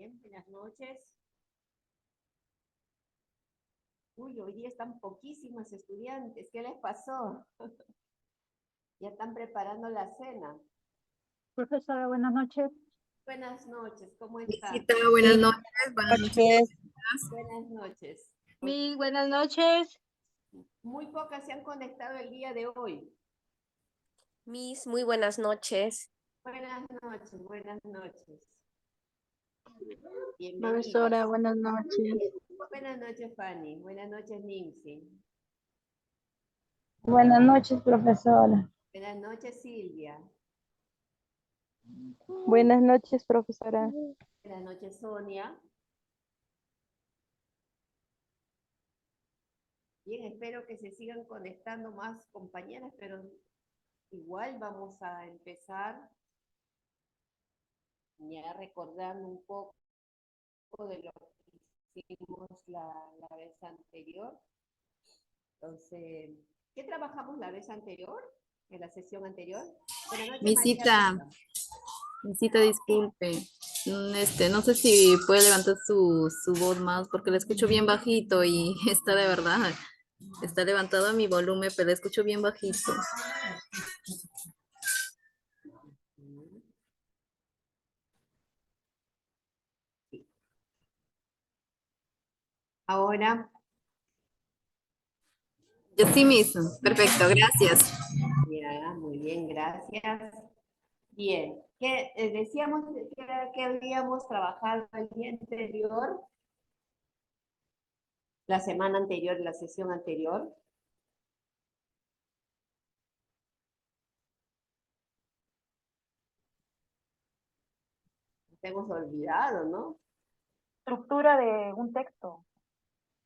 Bien, buenas noches. Uy, hoy día están poquísimas estudiantes. ¿Qué les pasó? Ya están preparando la cena. Profesora, buenas noches. Buenas noches, ¿cómo están? Visita, buenas noches, buenas noches. Buenas noches. Buenas noches. Muy pocas se han conectado el día de hoy. Miss, muy buenas noches. Buenas noches, buenas noches. Bienvenidas. Profesora, buenas noches. Buenas noches, Fanny. Buenas noches, Nimsi. Buenas noches, profesora. Buenas noches, Silvia. Buenas noches, profesora. Buenas noches, Sonia. Bien, espero que se sigan conectando más compañeras, pero igual vamos a empezar ya recordando un poco de lo que hicimos la vez anterior. Entonces, ¿qué trabajamos la vez anterior? En la sesión anterior. Misita, disculpe. No sé si puede levantar su voz más porque la escucho bien bajito y está de verdad, está levantado mi volumen, pero la escucho bien bajito. Ahora. Yo sí mismo. Perfecto, gracias. Ya, muy bien, gracias. Bien, ¿qué decíamos que habíamos trabajado el día anterior? La semana anterior, la sesión anterior. Nos hemos olvidado, ¿no? Estructura de un texto.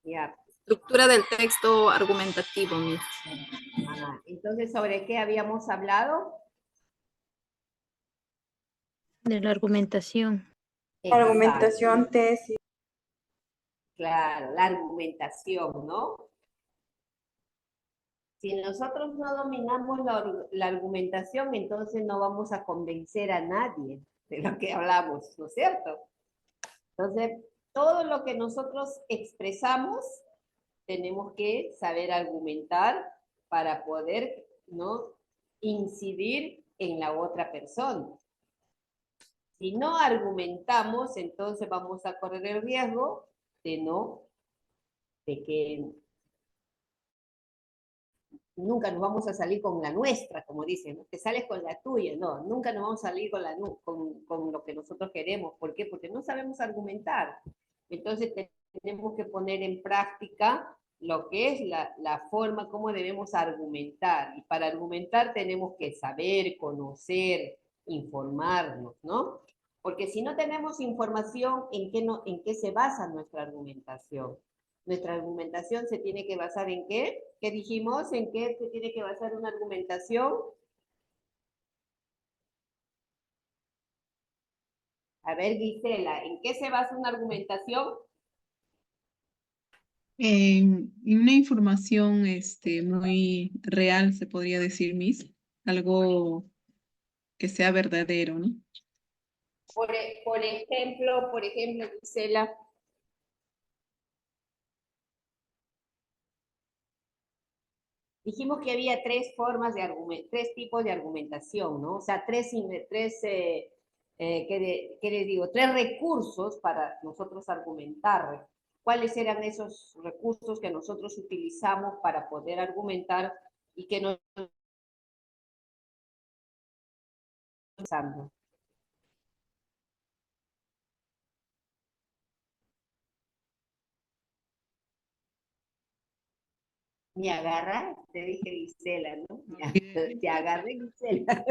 Ya. Estructura del texto argumentativo, Miss. Entonces, ¿sobre qué habíamos hablado? De la argumentación. Exacto. Argumentación, tesis. Claro, la argumentación, ¿no? Si nosotros no dominamos la argumentación, entonces no vamos a convencer a nadie de lo que hablamos, ¿no es cierto? Entonces, todo lo que nosotros expresamos, tenemos que saber argumentar para poder, ¿no?, incidir en la otra persona. Si no argumentamos, entonces vamos a correr el riesgo de que nunca nos vamos a salir con la nuestra, como dicen, ¿no? Te sales con la tuya, no, nunca nos vamos a salir con lo que nosotros queremos. ¿Por qué? Porque no sabemos argumentar. Entonces tenemos que poner en práctica lo que es la forma como debemos argumentar. Y para argumentar tenemos que saber, conocer, informarnos, ¿no? Porque si no tenemos información, ¿en qué se basa nuestra argumentación? Nuestra argumentación se tiene que basar ¿en qué? ¿Qué dijimos? ¿En qué se tiene que basar una argumentación? A ver, Gisela, ¿en qué se basa una argumentación? En una información muy real, se podría decir, Miss, algo que sea verdadero, ¿no? Por ejemplo, Gisela. Dijimos que había tres tipos de argumentación, ¿no? O sea, tres recursos para nosotros argumentar. ¿Cuáles eran esos recursos que nosotros utilizamos para poder argumentar y que no pensando? Me agarra, te dije Gisela, ¿no? Te agarré Gisela.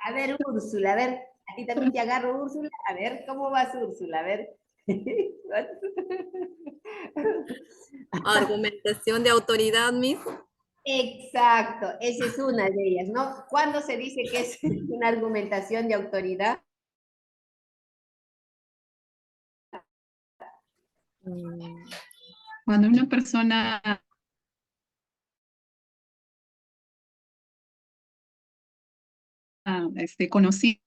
A ver, Úrsula, a ver, a ti también te agarro, Úrsula. A ver, ¿cómo vas, Úrsula? A ver. Argumentación de autoridad, Miss. Exacto, esa es una de ellas, ¿no? ¿Cuándo se dice que es una argumentación de autoridad? Cuando una persona conocida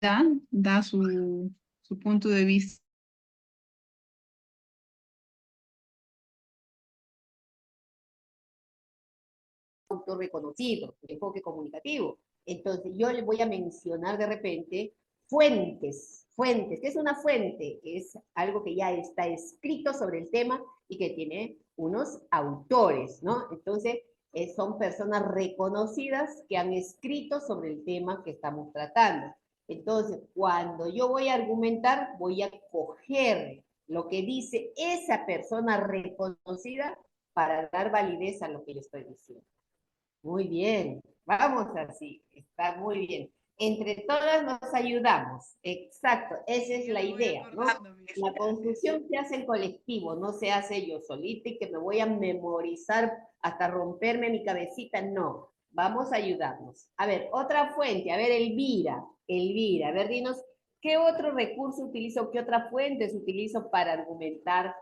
da su punto de vista. Autorreconocido, enfoque comunicativo. Entonces, yo le voy a mencionar de repente fuentes. Fuentes, ¿qué es una fuente? Es algo que ya está escrito sobre el tema y que tiene unos autores, ¿no? Entonces, son personas reconocidas que han escrito sobre el tema que estamos tratando. Entonces, cuando yo voy a argumentar, voy a coger lo que dice esa persona reconocida para dar validez a lo que yo estoy diciendo. Muy bien, vamos así, está muy bien. Entre todas nos ayudamos, exacto, esa es la idea, ¿no? La construcción se hace en colectivo, no se hace yo solita y que me voy a memorizar hasta romperme mi cabecita, no. Vamos a ayudarnos. A ver, otra fuente, a ver, Elvira, a ver, dinos, ¿qué otro recurso utilizo, qué otra fuentes utilizo para argumentar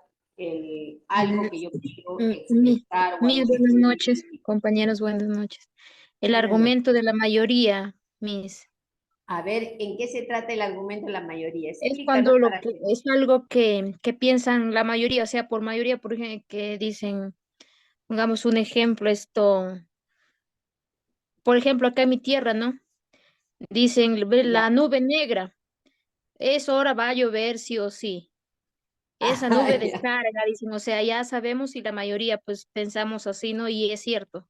algo que yo quiero expresar o algo que Buenas quiero noches, decir? compañeros, buenas noches. El Buenas noches. argumento de la mayoría, Miss, A ver, ¿en qué se trata el argumento de la mayoría? es Explícanos cuando para que... es algo que piensan la mayoría, o sea, por mayoría, por ejemplo, que dicen, pongamos un ejemplo, por ejemplo, acá en mi tierra, ¿no? Dicen, ve Ya. la nube negra, eso ahora va a llover sí o sí. Esa Ah, nube ya. descarga, dicen, o sea, ya sabemos y la mayoría pues pensamos así, ¿no? Y es cierto.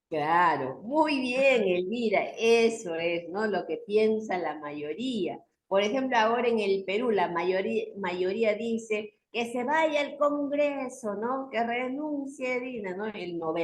Claro, muy bien, Elvira, eso es, ¿no? Lo que piensa la mayoría. Por ejemplo, ahora en el Perú, la mayoría dice que se vaya al Congreso, ¿no? Que renuncie Dina, ¿no? El Ujú.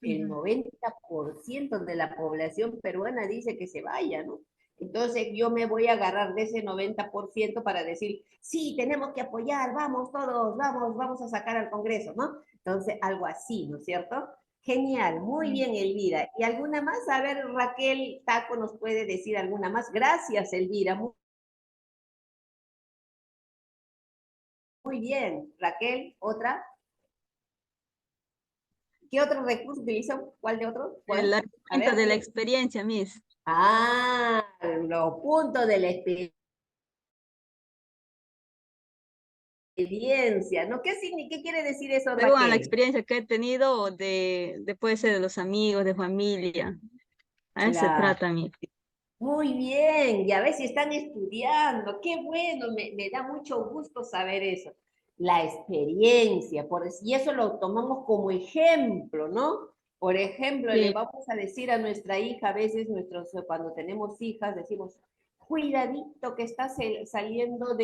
90% de la población peruana dice que se vaya, ¿no? Entonces yo me voy a agarrar de ese 90% para decir, sí, tenemos que apoyar, vamos todos, vamos a sacar al Congreso, ¿no? Entonces, algo así, ¿no es cierto? Genial, muy Sí. bien, Elvira. ¿Y alguna más? A ver, Raquel Taco nos puede decir alguna más. Gracias, Elvira. Muy bien. Raquel, ¿otra? ¿Qué otro recurso utilizan? ¿Cuál de otro? El ¿Cuál? A argumento ver. de la experiencia, Miss. Ah, los puntos de la experiencia, ¿no? ¿Qué quiere decir eso, Pero bueno, la Raquel? experiencia que he tenido de puede ser de los amigos, de familia. A eso se Claro. trata, Miss. Muy bien, y a ver si están estudiando. Qué bueno, me da mucho gusto saber eso. La experiencia, y eso lo tomamos como ejemplo, ¿no? Por ejemplo, le Sí. vamos a decir a nuestra hija, a veces cuando tenemos hijas, decimos, cuidadito que estás saliendo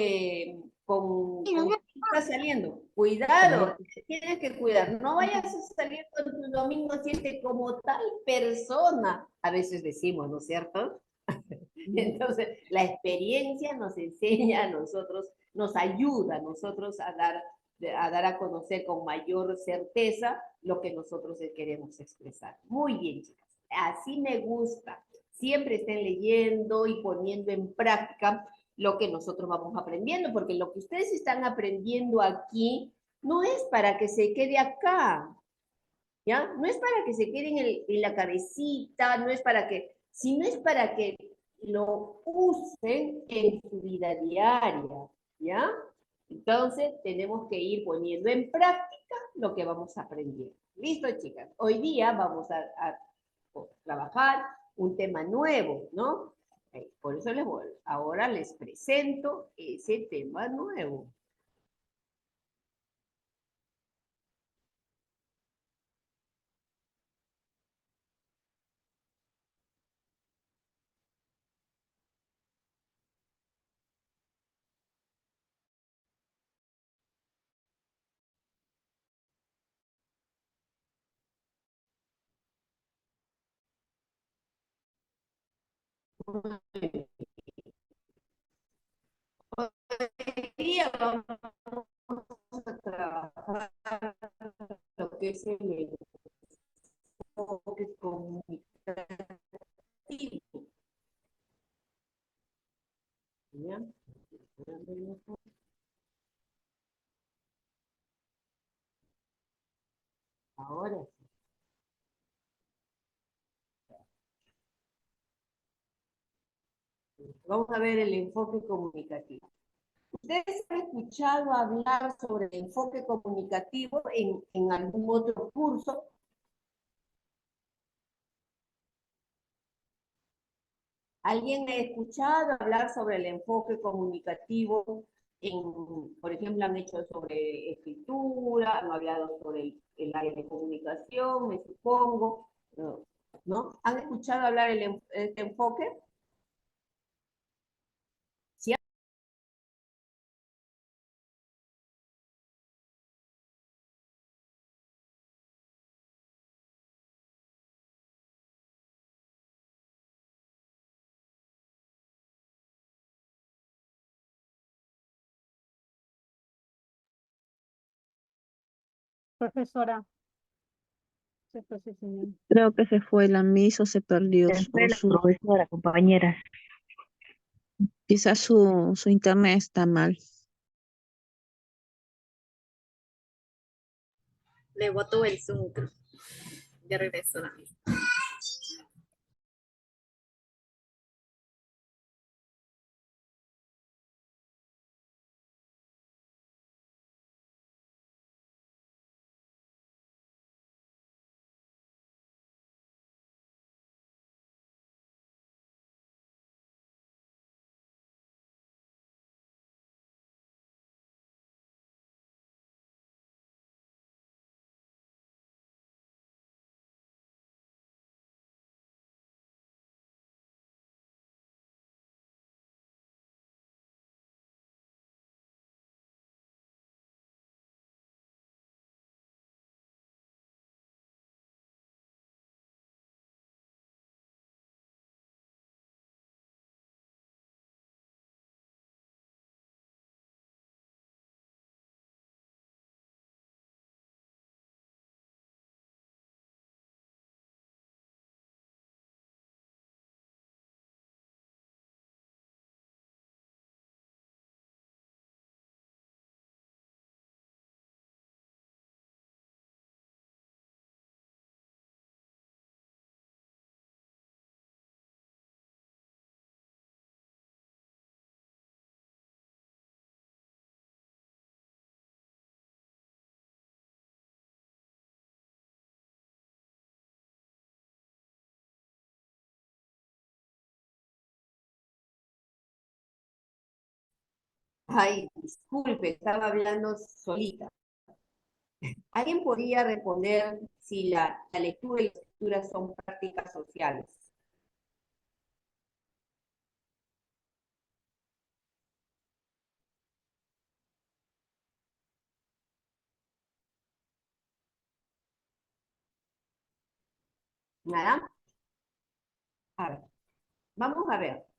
con está saliendo, cuidado, tienes que cuidar, no vayas a salir con tu domingo 7 como tal persona, a veces decimos, ¿no es cierto? Entonces, la experiencia nos enseña a nosotros, nos ayuda a nosotros a dar a conocer con mayor certeza lo que nosotros queremos expresar. Muy bien, chicas. Así me gusta. Siempre estén leyendo y poniendo en práctica lo que nosotros vamos aprendiendo, porque lo que ustedes están aprendiendo aquí no es para que se quede acá, ¿ya? No es para que se quede en la cabecita, no es para que, sino es para que lo usen en su vida diaria, ¿ya? Entonces, tenemos que ir poniendo en práctica lo que vamos aprendiendo. Listo, chicas. Hoy día vamos a trabajar un tema nuevo, ¿no? Por eso ahora les presento ese tema nuevo. Hoy día vamos a trabajar lo que es el enfoque comunicativo. ¿Ya? Ahora sí. Vamos a ver el enfoque comunicativo. ¿Ustedes han escuchado hablar sobre el enfoque comunicativo en algún otro curso? ¿Alguien ha escuchado hablar sobre el enfoque comunicativo? Por ejemplo, han hecho sobre escritura, han hablado sobre el área de comunicación, me supongo, ¿no? ¿Han escuchado hablar este enfoque? ¿Sí? Profesora, se fue ese señor. Creo que se fue la Miss o se perdió Se fue o la su, profesora, compañeras. quizás su internet está mal. Le boto el Zoom. Ya regreso la misma. Ay, disculpe, estaba hablando solita. ¿Alguien podría responder si la lectura y la escritura son prácticas sociales? ¿Nada? A ver, vamos a ver.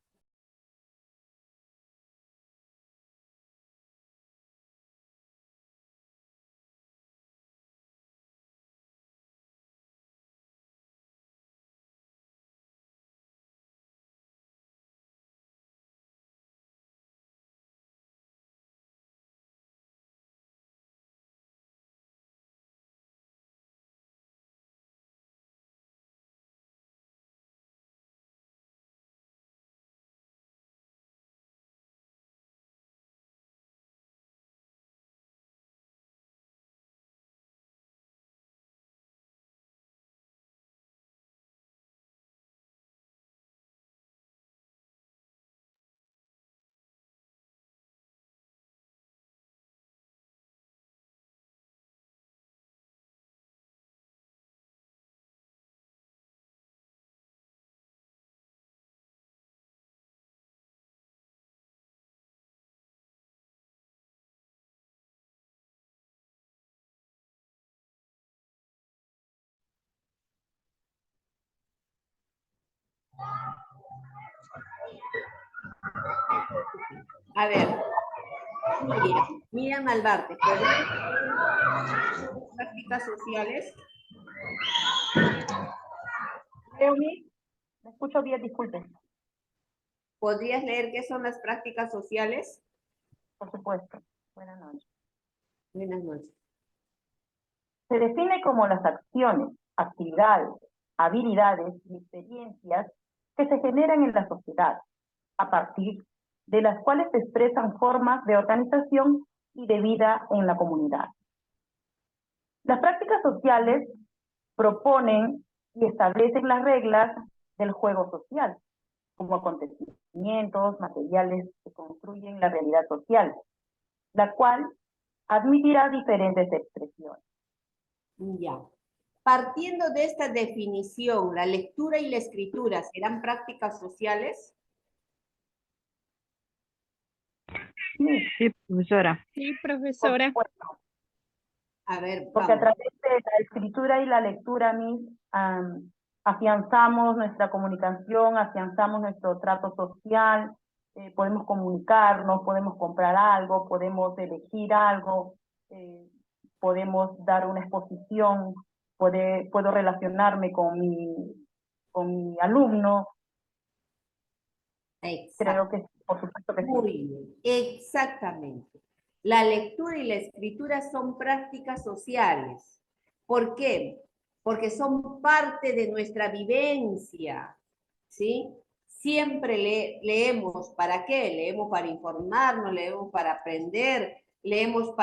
A ver, Miriam Malvarte, prácticas sociales. Me escucho bien, disculpen. ¿Podrías leer qué son las prácticas sociales? Por supuesto. Buenas noches. Buenas noches. Se define como las acciones, actividades, habilidades y experiencias que se generan en la sociedad a partir de las cuales se expresan formas de organización y de vida en la comunidad. Las prácticas sociales proponen y establecen las reglas del juego social, como acontecimientos materiales que construyen la realidad social, la cual admitirá diferentes expresiones. Ya. Partiendo de esta definición, ¿la lectura y la escritura serán prácticas sociales? Sí, profesora. Sí, Por profesora. supuesto, A ver, porque a vamos. través de la escritura y la lectura, afianzamos nuestra comunicación, afianzamos nuestro trato social, podemos comunicarnos, podemos comprar algo, podemos elegir algo, podemos dar una exposición, puedo relacionarme con mi alumno. Exacto. Creo que por supuesto que sí. Muy bien, exactamente. La lectura y la escritura son prácticas sociales. ¿Por qué? Porque son parte de nuestra vivencia, ¿sí? Siempre leemos, ¿para qué? Leemos para informarnos, leemos para aprender, leemos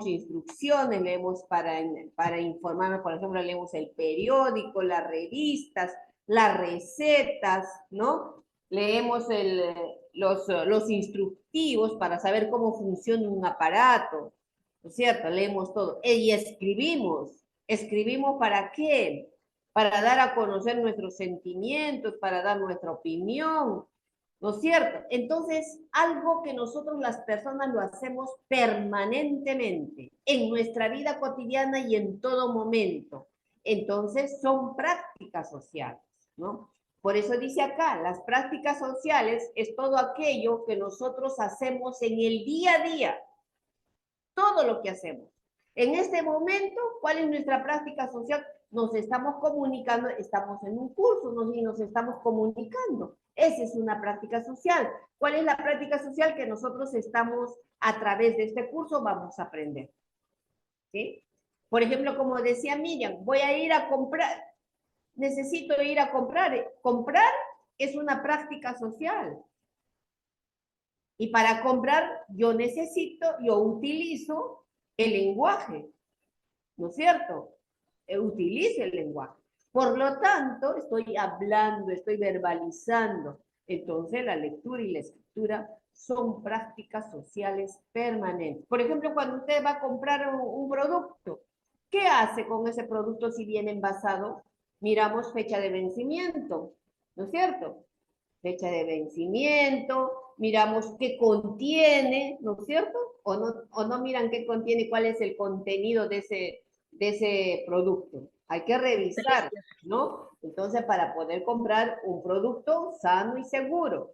instrucciones, leemos para informarnos, por ejemplo, leemos el periódico, las revistas, las recetas, ¿no? Leemos los instructivos para saber cómo funciona un aparato, ¿no es cierto? Leemos todo. Y escribimos. ¿Escribimos para qué? Para dar a conocer nuestros sentimientos, para dar nuestra opinión, ¿no es cierto? Entonces, algo que nosotros las personas lo hacemos permanentemente, en nuestra vida cotidiana y en todo momento. Entonces, son prácticas sociales, ¿no? Por eso dice acá, las prácticas sociales es todo aquello que nosotros hacemos en el día a día, todo lo que hacemos. En este momento, ¿cuál es nuestra práctica social? Nos estamos comunicando, estamos en un curso y nos estamos comunicando. Esa es una práctica social. ¿Cuál es la práctica social que nosotros estamos a través de este curso vamos a aprender? ¿Sí? Por ejemplo, como decía Miriam, voy a ir a comprar, necesito ir a comprar. Comprar es una práctica social. Y para comprar yo utilizo el lenguaje, ¿no es cierto? Utilizo el lenguaje. Por lo tanto, estoy hablando, estoy verbalizando. Entonces, la lectura y la escritura son prácticas sociales permanentes. Por ejemplo, cuando usted va a comprar un producto, ¿qué hace con ese producto si viene envasado? Miramos fecha de vencimiento, ¿no es cierto? Fecha de vencimiento, miramos qué contiene, ¿no es cierto? O no miran qué contiene, cuál es el contenido de ese producto. Hay que revisar, ¿no? Entonces, para poder comprar un producto sano y seguro.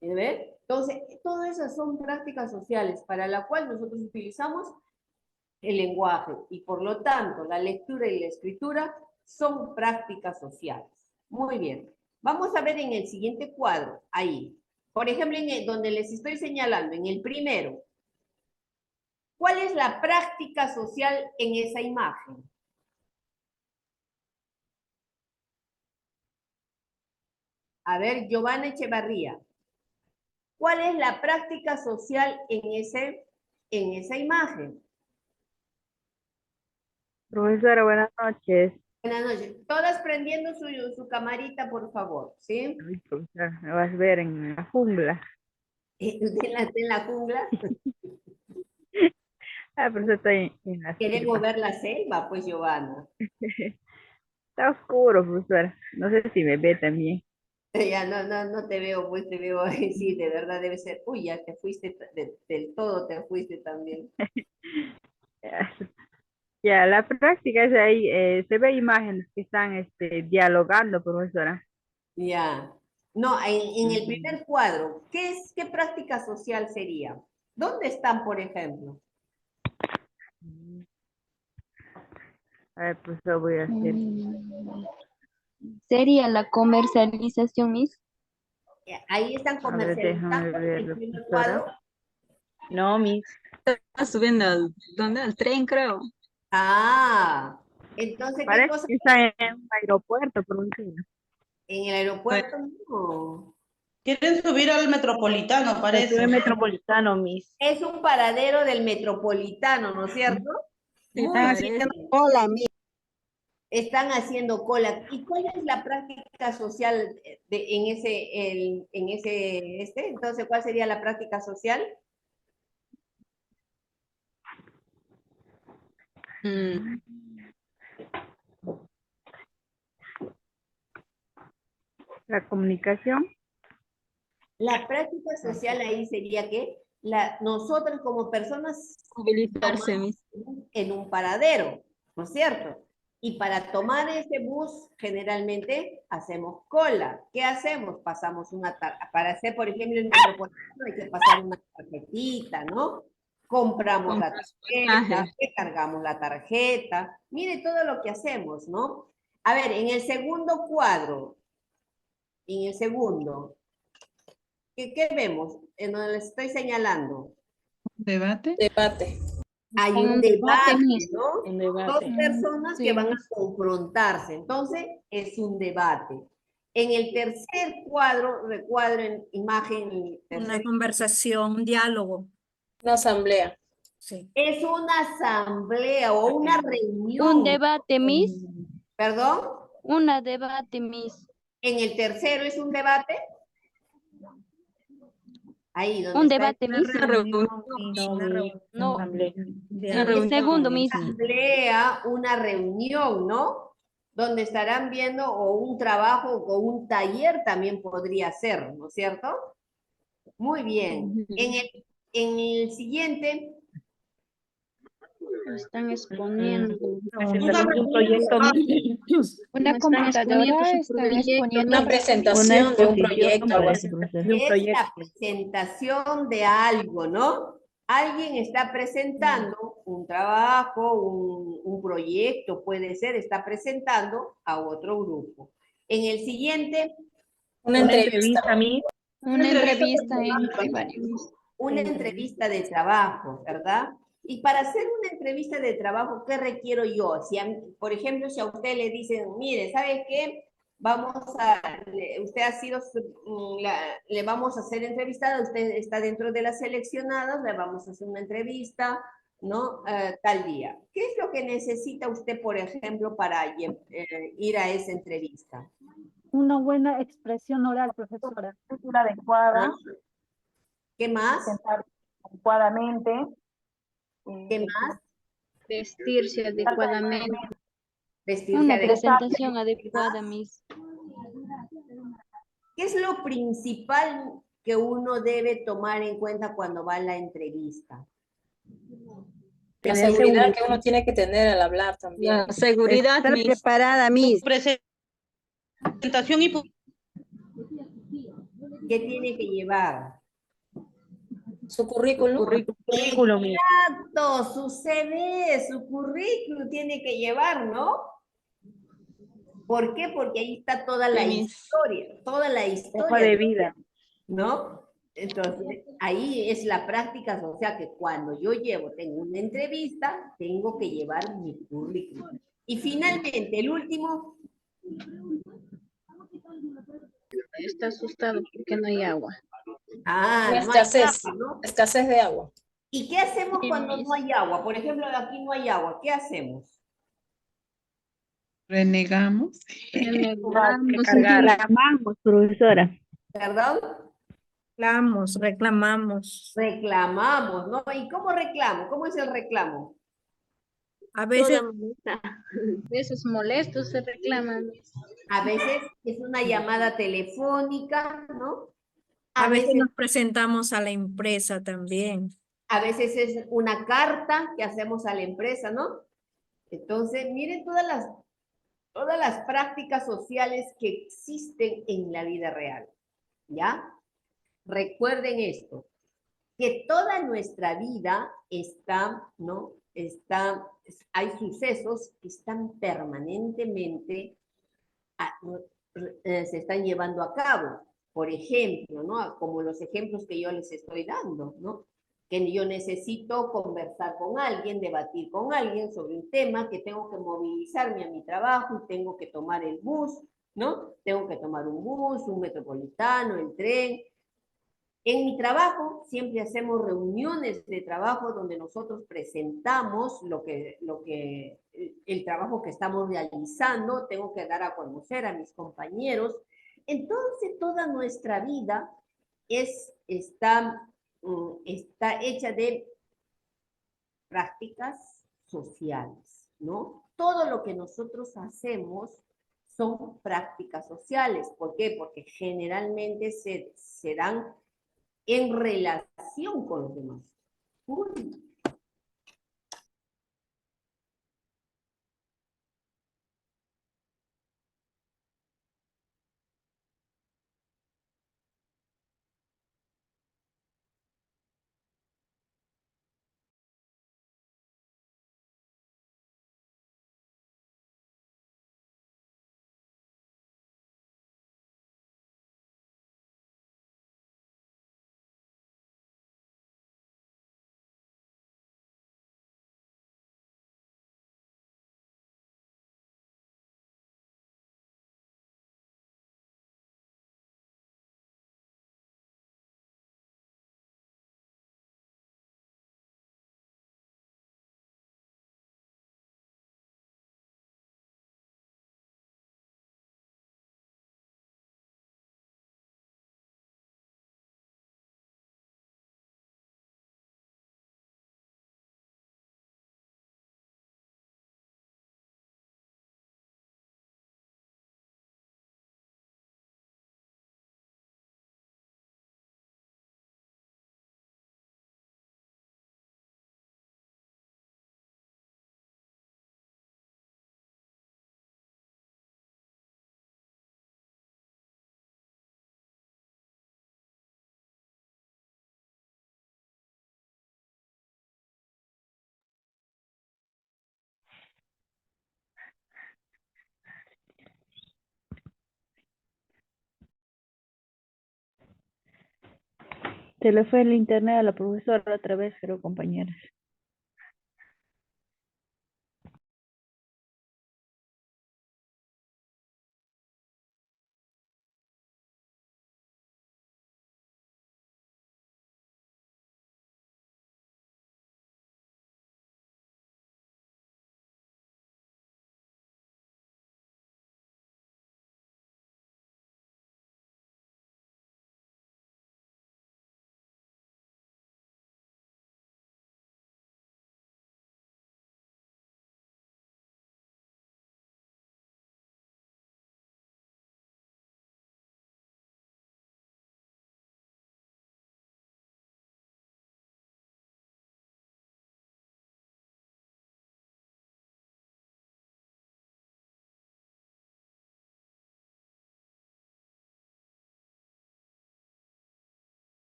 ¿Ven? Entonces, todas esas son prácticas sociales para la cual nosotros utilizamos el lenguaje y por lo tanto la lectura y la escritura son prácticas sociales. Muy bien. Vamos a ver en el siguiente cuadro, ahí. Por ejemplo, donde les estoy señalando, en el primero. ¿Cuál es la práctica social en esa imagen? A ver, Giovanna Echevarría. ¿Cuál es la práctica social en esa imagen? Profesora, buenas noches. Buenas noches. Todas prendiendo su camarita, por favor, ¿sí? Ay, profesora, me vas a ver en la jungla. ¿Usted en la jungla? Profesora, estoy en la Queremos selva. ver la selva, pues, Giovanna. Está oscuro, profesora. No sé si me ve también. Ya no te veo, pues te veo ahí, sí, de verdad debe ser. Uy, ya te fuiste, del todo te fuiste también. Ya, la práctica es ahí, se ve imágenes que están dialogando, profesora. Ya. No, en el Ujú. primer cuadro, ¿qué práctica social sería? ¿Dónde están, por ejemplo? A ver, profesora, voy a hacer. Sería la comercialización, Miss. Ahí están A ver, déjame comercializando ver, el primer profesora. cuadro. No, Miss. Está subiendo al tren, creo. Ah, entonces, ¿qué Parece cosa? que está en un aeropuerto, profesora. En el aeropuerto, no. Quieren subir al Metropolitano, parece. Estuve Metropolitano, Miss. Es un paradero del Metropolitano, ¿no es cierto? Sí, Muy parece. bien. Están haciendo cola. ¿Y cuál es la práctica social Entonces, ¿cuál sería la práctica social? La comunicación. La práctica social ahí sería que nosotros como personas Movilizarse, Miss. en un paradero, ¿no es cierto? Y para tomar ese bus, generalmente hacemos cola. ¿Qué hacemos? Pasamos para hacer, por ejemplo, el Metropolitano hay que pasar una tarjetita, ¿no? Compramos la tarjeta, recargamos la tarjeta. Mire todo lo que hacemos, ¿no? A ver, en el segundo cuadro, ¿qué vemos? En donde les estoy señalando. ¿Debate? Debate. Hay Un un debate, debate, Miss. ¿no? Un debate. Dos personas Sí, que van a Miss. confrontarse. Entonces, es un debate. En el tercer cuadro, recuadren imagen. Una conversación, un diálogo. Una asamblea. Sí. Es una asamblea o una reunión. Un debate, Miss. ¿Perdón? Una debate, Miss. En el tercero es un debate. Ahí donde Un está debate, Miss. Una reunión. No. Asamblea. El segundo, Miss. una reunión, ¿no? Donde estarán viendo o un trabajo o un taller también podría ser, ¿no es cierto? Muy bien. En el siguiente, Están exponiendo. Presentación de un proyecto, Miss. Una computadora está exponiendo. Una presentación de un proyecto, algo así. De un es proyecto. la presentación de algo, ¿no? Alguien está presentando un trabajo, un proyecto, puede ser, está presentando a otro grupo. En el siguiente, Una entrevista. Miss. Una entrevista entre varios. una entrevista de trabajo, ¿verdad? Y para hacer una entrevista de trabajo, ¿qué requiero yo? Por ejemplo, si a usted le dicen, mire, ¿sabe qué? Usted ha sido, le vamos a hacer entrevistada, usted está dentro de las seleccionadas, le vamos a hacer una entrevista, ¿no? Tal día. ¿Qué es lo que necesita usted, por ejemplo, para ir a esa entrevista? Una buena expresión oral, profesora. Escritura adecuada, ¿Qué más? sentarse adecuadamente. ¿Qué más? Vestirse adecuadamente. Vestirse Una adecuadamente. presentación adecuada, Miss. ¿Qué es lo principal que uno debe tomar en cuenta cuando va a la entrevista? La seguridad que uno tiene que tener al hablar también. La seguridad, Estar Miss. preparada, Miss. Presentación y ¿Qué tiene que llevar? Su currículum. Currículum, Miss. Exacto, su CV, su currículum tiene que llevar, ¿no? ¿Por qué? Porque ahí está toda la historia, Hoja de vida. ¿no? Entonces, ahí es la práctica social, que cuando yo tengo una entrevista, tengo que llevar mi currículum. Y finalmente, el último. Está asustado porque no hay agua. No Escasez, hay agua, ¿no? escasez de agua. ¿Y qué hacemos Sí, cuando Miss. no hay agua? Por ejemplo, aquí no hay agua, ¿qué hacemos? Renegamos. Reclamamos, profesora. ¿Perdón? Reclamamos. Reclamamos, ¿no? ¿Y cómo reclamo? ¿Cómo es el reclamo? A veces, Esos molestos se reclaman. A veces es una llamada telefónica, ¿no? a veces nos presentamos a la empresa también. A veces es una carta que hacemos a la empresa, ¿no? Entonces, miren todas las prácticas sociales que existen en la vida real, ¿ya? Recuerden esto, que toda nuestra vida ¿no? Hay sucesos que están permanentemente, se están llevando a cabo. Por ejemplo, ¿no? Como los ejemplos que yo les estoy dando, ¿no? Que yo necesito conversar con alguien, debatir con alguien sobre un tema, que tengo que movilizarme a mi trabajo y tengo que tomar el bus, ¿no? Tengo que tomar un bus, un metropolitano, el tren. En mi trabajo siempre hacemos reuniones de trabajo donde nosotros presentamos el trabajo que estamos realizando, tengo que dar a conocer a mis compañeros. Entonces toda nuestra vida está hecha de prácticas sociales, ¿no? Todo lo que nosotros hacemos son prácticas sociales. ¿Por qué? Porque generalmente se dan en relación con los demás. Uy. Se le fue el internet a la profesora otra vez, creo, compañeras.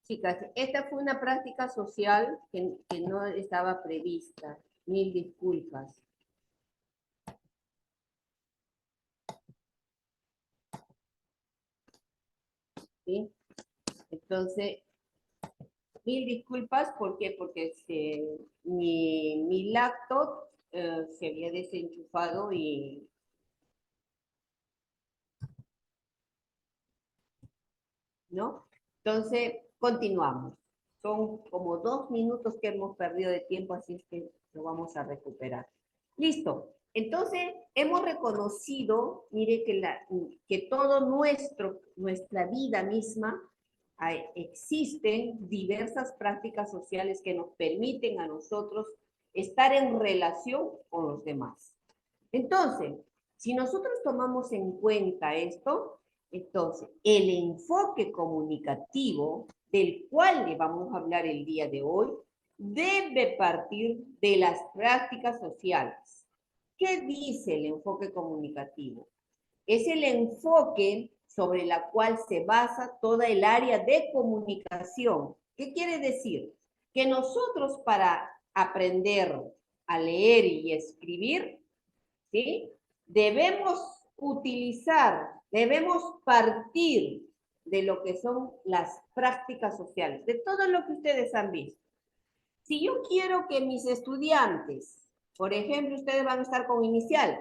Chicas, esta fue una práctica social que no estaba prevista. Mil disculpas. ¿Sí? Entonces, mil disculpas, ¿por qué? Porque mi laptop se había desenchufado y... ¿no? Entonces, continuamos. Son como 2 minutos que hemos perdido de tiempo, así es que lo vamos a recuperar. Listo. Entonces, hemos reconocido, mire, que todo nuestra vida misma, existen diversas prácticas sociales que nos permiten a nosotros estar en relación con los demás. Entonces, si nosotros tomamos en cuenta esto, entonces el enfoque comunicativo del cual le vamos a hablar el día de hoy debe partir de las prácticas sociales. ¿Qué dice el enfoque comunicativo? Es el enfoque sobre la cual se basa toda el área de comunicación. ¿Qué quiere decir? que nosotros para aprender a leer y escribir, ¿sí? Debemos partir de lo que son las prácticas sociales, de todo lo que ustedes han visto. Si yo quiero que mis estudiantes, por ejemplo, ustedes van a estar con inicial,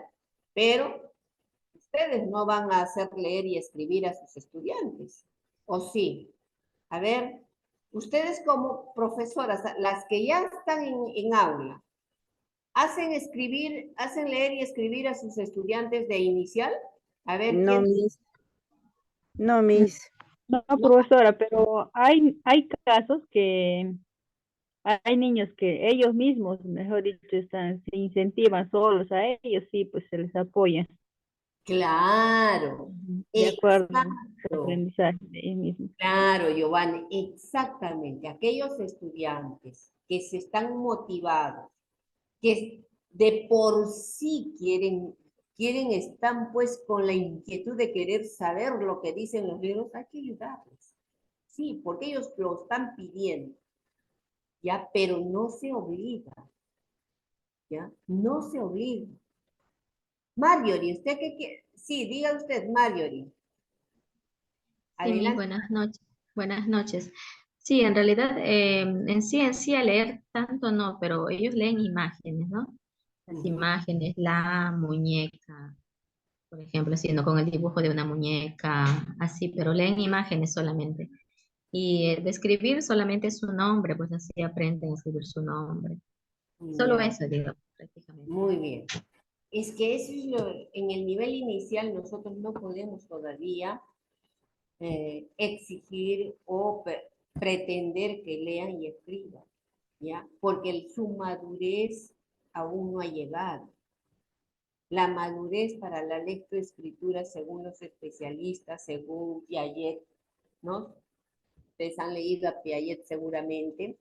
pero ustedes no van a hacer leer y escribir a sus estudiantes, ¿o sí? A ver, ustedes como profesoras, las que ya están en aula, ¿hacen leer y escribir a sus estudiantes de inicial? A ver, No, ¿quién? Miss. No, Miss. No, profesora, pero hay casos que hay niños que ellos mismos, mejor dicho, se incentivan solos a ellos, sí, pues se les apoya. Claro, De acuerdo al exacto. aprendizaje de ellos mismos. Claro, Giovanni, exactamente. Aquellos estudiantes que se están motivados, que de por sí están pues con la inquietud de querer saber lo que dicen los libros, hay que ayudarles. Sí, porque ellos lo están pidiendo, ¿ya? Pero no se obliga, ¿ya? No se obliga. Marjorie, ¿usted qué quiere? Sí, diga usted, Marjorie. Sí, Miss, Adelante. buenas noches. Buenas noches. Sí, en realidad, en sí a leer tanto no, pero ellos leen imágenes, ¿no? Las imágenes, la muñeca, por ejemplo, haciendo con el dibujo de una muñeca, así, pero leen imágenes solamente. Y de escribir solamente su nombre, pues así aprenden a escribir su nombre. Solo Ya. eso, digo, prácticamente. Muy bien. Es que eso es en el nivel inicial nosotros no podemos todavía exigir o pretender que lean y escriban, ¿ya? Porque su madurez aún no ha llegado. La madurez para la lectoescritura, según los especialistas, según Piaget, ¿no? Ustedes han leído a Piaget seguramente,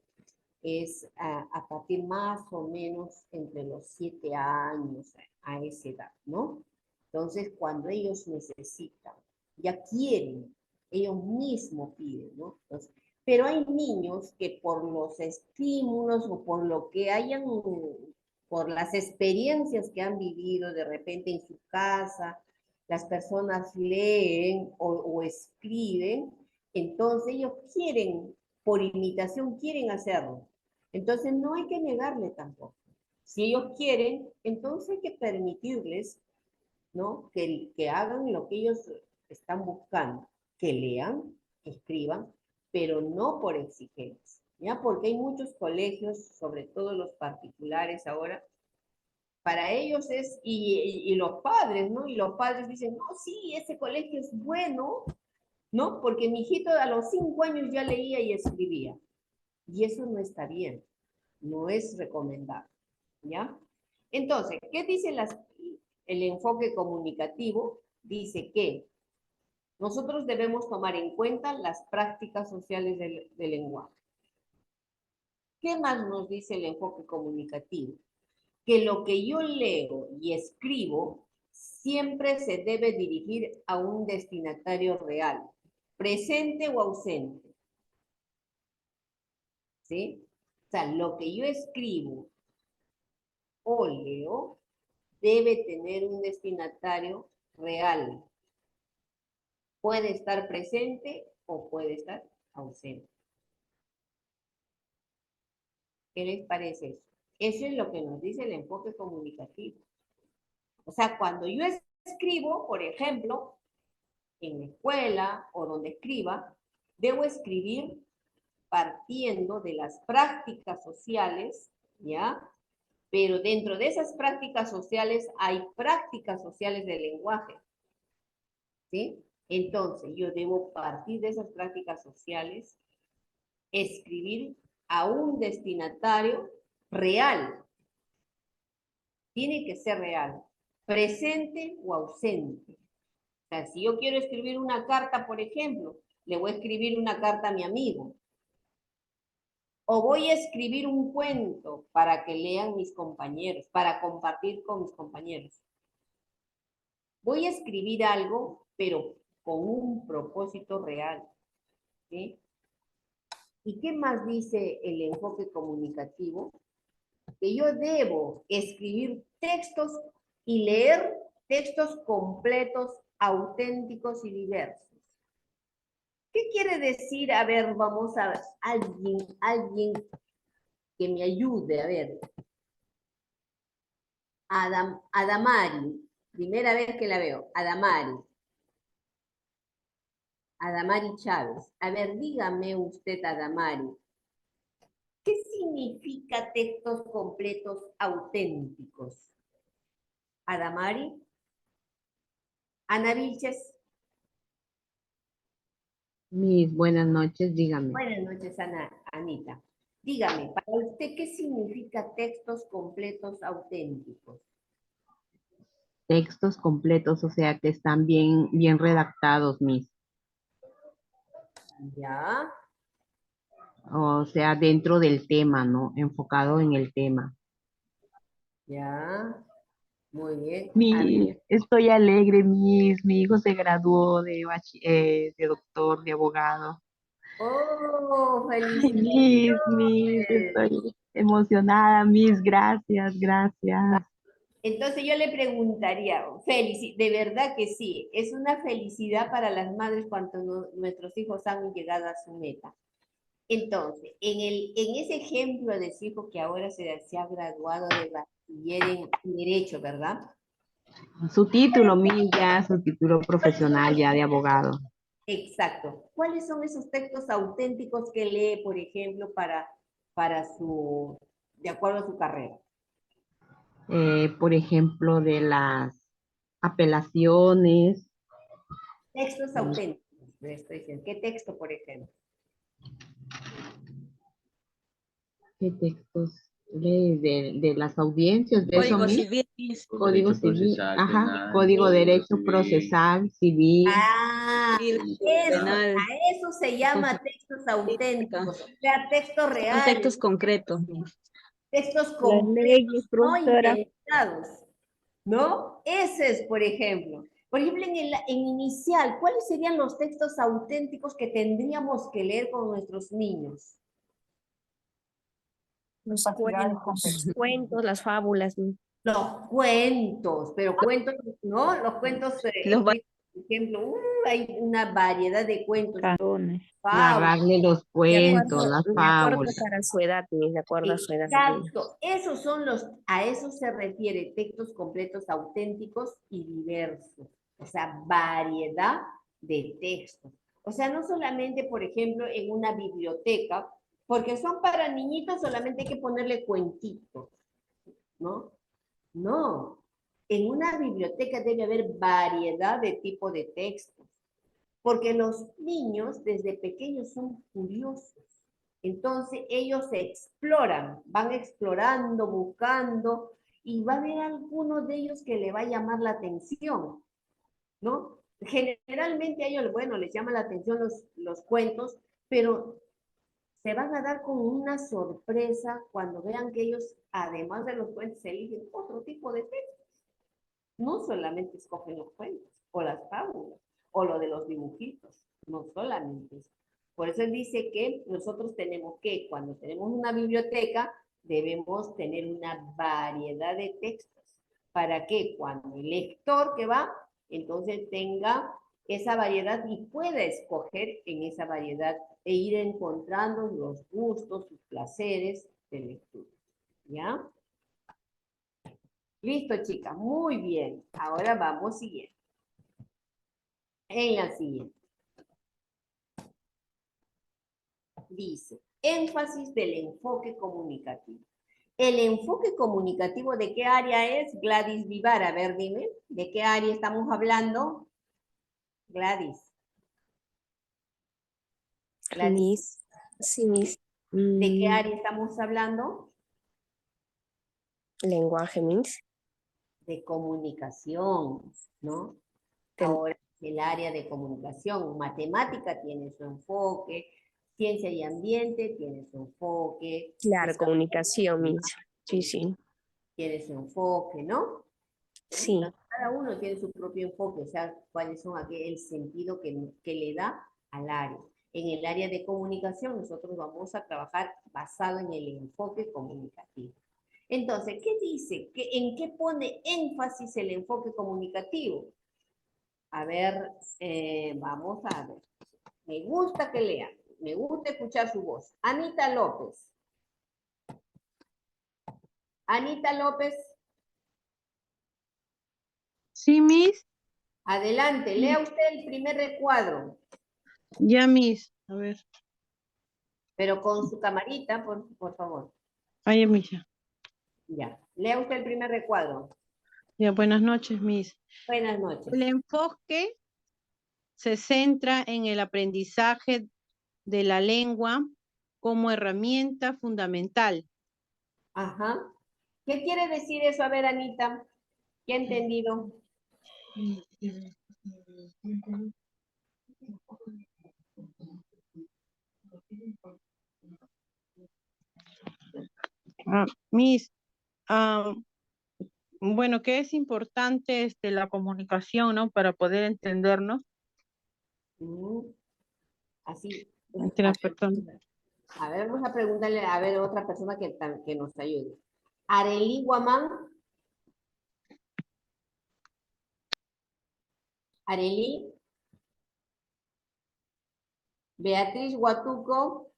es a partir más o menos entre los 7 años, a esa edad, ¿no? Entonces, cuando ellos necesitan, ya quieren, ellos mismos piden, ¿no? Entonces, pero hay niños que por los estímulos o por lo que hayan, por las experiencias que han vivido de repente en su casa, las personas leen o escriben, entonces ellos quieren, por imitación, quieren hacerlo. Entonces no hay que negarle tampoco. Si ellos quieren, entonces hay que permitirles, ¿no? Que hagan lo que ellos están buscando, que lean, que escriban, pero no por exigencia, ¿ya? Porque hay muchos colegios, sobre todo los particulares ahora, para ellos es, y los padres, ¿no? Y los padres dicen, no, sí, ese colegio es bueno, ¿no? Porque mi hijito a los 5 años ya leía y escribía. Y eso no está bien, no es recomendable, ¿ya? Entonces, ¿qué dice el enfoque comunicativo? Dice que nosotros debemos tomar en cuenta las prácticas sociales del lenguaje. ¿Qué más nos dice el enfoque comunicativo? Que lo que yo leo y escribo siempre se debe dirigir a un destinatario real, presente o ausente. ¿Sí? O sea, lo que yo escribo o leo debe tener un destinatario real. Puede estar presente o puede estar ausente. ¿Qué les parece eso? Eso es lo que nos dice el enfoque comunicativo. O sea, cuando yo escribo, por ejemplo, en la escuela o donde escriba, debo escribir partiendo de las prácticas sociales, ¿ya? Pero dentro de esas prácticas sociales hay prácticas sociales del lenguaje, ¿sí? Entonces, yo debo partir de esas prácticas sociales, escribir a un destinatario real. Tiene que ser real, presente o ausente. O sea, si yo quiero escribir una carta, por ejemplo, le voy a escribir una carta a mi amigo. O voy a escribir un cuento para que lean mis compañeros, para compartir con mis compañeros. Voy a escribir algo, pero con un propósito real, ¿sí? ¿Y qué más dice el enfoque comunicativo? Que yo debo escribir textos y leer textos completos, auténticos y diversos. ¿Qué quiere decir? A ver, vamos a ver, alguien que me ayude, a ver. Adamari, primera vez que la veo, Adamari Chávez. A ver, dígame usted, Adamari, ¿qué significa textos completos auténticos? Adamari, Ana Vilches. Miss, buenas noches, dígame. Buenas noches, Anita. Dígame, para usted, ¿qué significa textos completos auténticos? Textos completos, o sea, que están bien redactados, Miss. Ya. O sea, dentro del tema, ¿no? Enfocado en el tema. Ya. Muy bien. Miss, estoy alegre, Miss. Mi hijo se graduó de doctor, de abogado. Oh, Ay, felicidades. Miss, estoy emocionada, Miss. Gracias, gracias. Entonces yo le preguntaría, de verdad que sí, es una felicidad para las madres cuando nuestros hijos han llegado a su meta. Entonces, en ese ejemplo de su hijo que ahora se ha graduado de bachiller en Derecho, ¿verdad? Su título, Miss, ya, su título profesional ya de abogado. Exacto. ¿Cuáles son esos textos auténticos que lee, por ejemplo, de acuerdo a su carrera? Por ejemplo, de las apelaciones. Textos auténticos, le estoy diciendo. ¿Qué texto, por ejemplo? ¿Qué textos? De las audiencias, de eso Código mismo. civil. Código civil, ajá, código de derecho procesal, civil. Ah, Penal. a eso se llama textos auténticos, o sea, textos Son reales, textos concretos. textos Las completos, leyes, no profesora. inventados, ¿no? Ese es, por ejemplo. Por ejemplo, en inicial, ¿cuáles serían los textos auténticos que tendríamos que leer con nuestros niños? Los cuentos, las fábulas. Los cuentos, pero cuentos, ¿no? Los cuentos, por ejemplo, hay una variedad de cuentos. Canciones. Narrarle los cuentos, las De acuerdo fábulas. para su edad, de acuerdo a su edad. Exacto, a eso se refiere textos completos, auténticos y diversos, o sea, variedad de textos. O sea, no solamente, por ejemplo, en una biblioteca, porque son para niñitos, solamente hay que ponerle cuentitos, ¿no? No, en una biblioteca debe haber variedad de tipo de textos, porque los niños desde pequeños son curiosos. Entonces ellos se exploran, van explorando, buscando, y va a haber alguno de ellos que le va a llamar la atención, ¿no? Generalmente a ellos, bueno, les llama la atención los cuentos, pero se van a dar con una sorpresa cuando vean que ellos, además de los cuentos, eligen otro tipo de textos. No solamente escogen los cuentos, o las fábulas, o lo de los dibujitos, no solamente eso. Por eso él dice que nosotros tenemos que, cuando tenemos una biblioteca, debemos tener una variedad de textos, para que cuando el lector que va, entonces tenga esa variedad y pueda escoger en esa variedad e ir encontrando los gustos, sus placeres de lectura. ¿Ya? Listo, chicas, muy bien. Ahora vamos siguiendo. En la siguiente. Dice, énfasis del enfoque comunicativo. ¿El enfoque comunicativo de qué área es, Gladys Vivar? A ver, dime, ¿de qué área estamos hablando? Gladys. Miss. Sí, Miss. ¿De qué área estamos hablando? Lenguaje, Miss. De comunicación, ¿no? Ahora, el área de comunicación, matemática tiene su enfoque, ciencia y ambiente tiene su enfoque. Claro, comunicación, Miss. Sí, sí. Tiene su enfoque, ¿no? Sí. Cada uno tiene su propio enfoque, o sea, cuáles son el sentido que le da al área. En el área de comunicación nosotros vamos a trabajar basado en el enfoque comunicativo. Entonces, ¿qué dice? ¿En qué pone énfasis el enfoque comunicativo? A ver, vamos a ver. Me gusta que lean, me gusta escuchar su voz. Anita López. Anita López. Sí, Miss. Adelante, lea usted el primer recuadro. Ya, Miss. A ver. Pero con su camarita, por favor. Ay, Miss. Ya. Ya. Lea usted el primer recuadro. Ya, buenas noches, Miss. Buenas noches. El enfoque se centra en el aprendizaje de la lengua como herramienta fundamental. Ajá. ¿Qué quiere decir eso? A ver, Anita. ¿Qué ha entendido? Miss, bueno, que es importante la comunicación, ¿no? Para poder entendernos Así. entre las personas. A ver, vamos a preguntarle a ver otra persona que nos ayude. Arely Guamán. Arely. Beatriz Huatuco.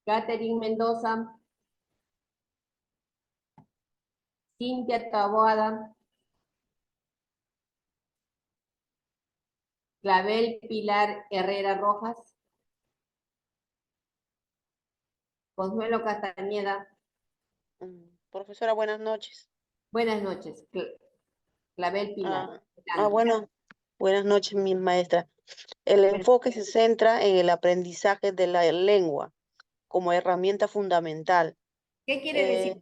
Catherine Mendoza. Cintia Taboada. Clavel Pilar Herrera Rojas. Consuelo Castañeda. Profesora, buenas noches. Buenas noches. Clavel Pilar. Bueno, buenas noches, mi maestra. El enfoque se centra en el aprendizaje de la lengua como herramienta fundamental. ¿Qué quiere decir?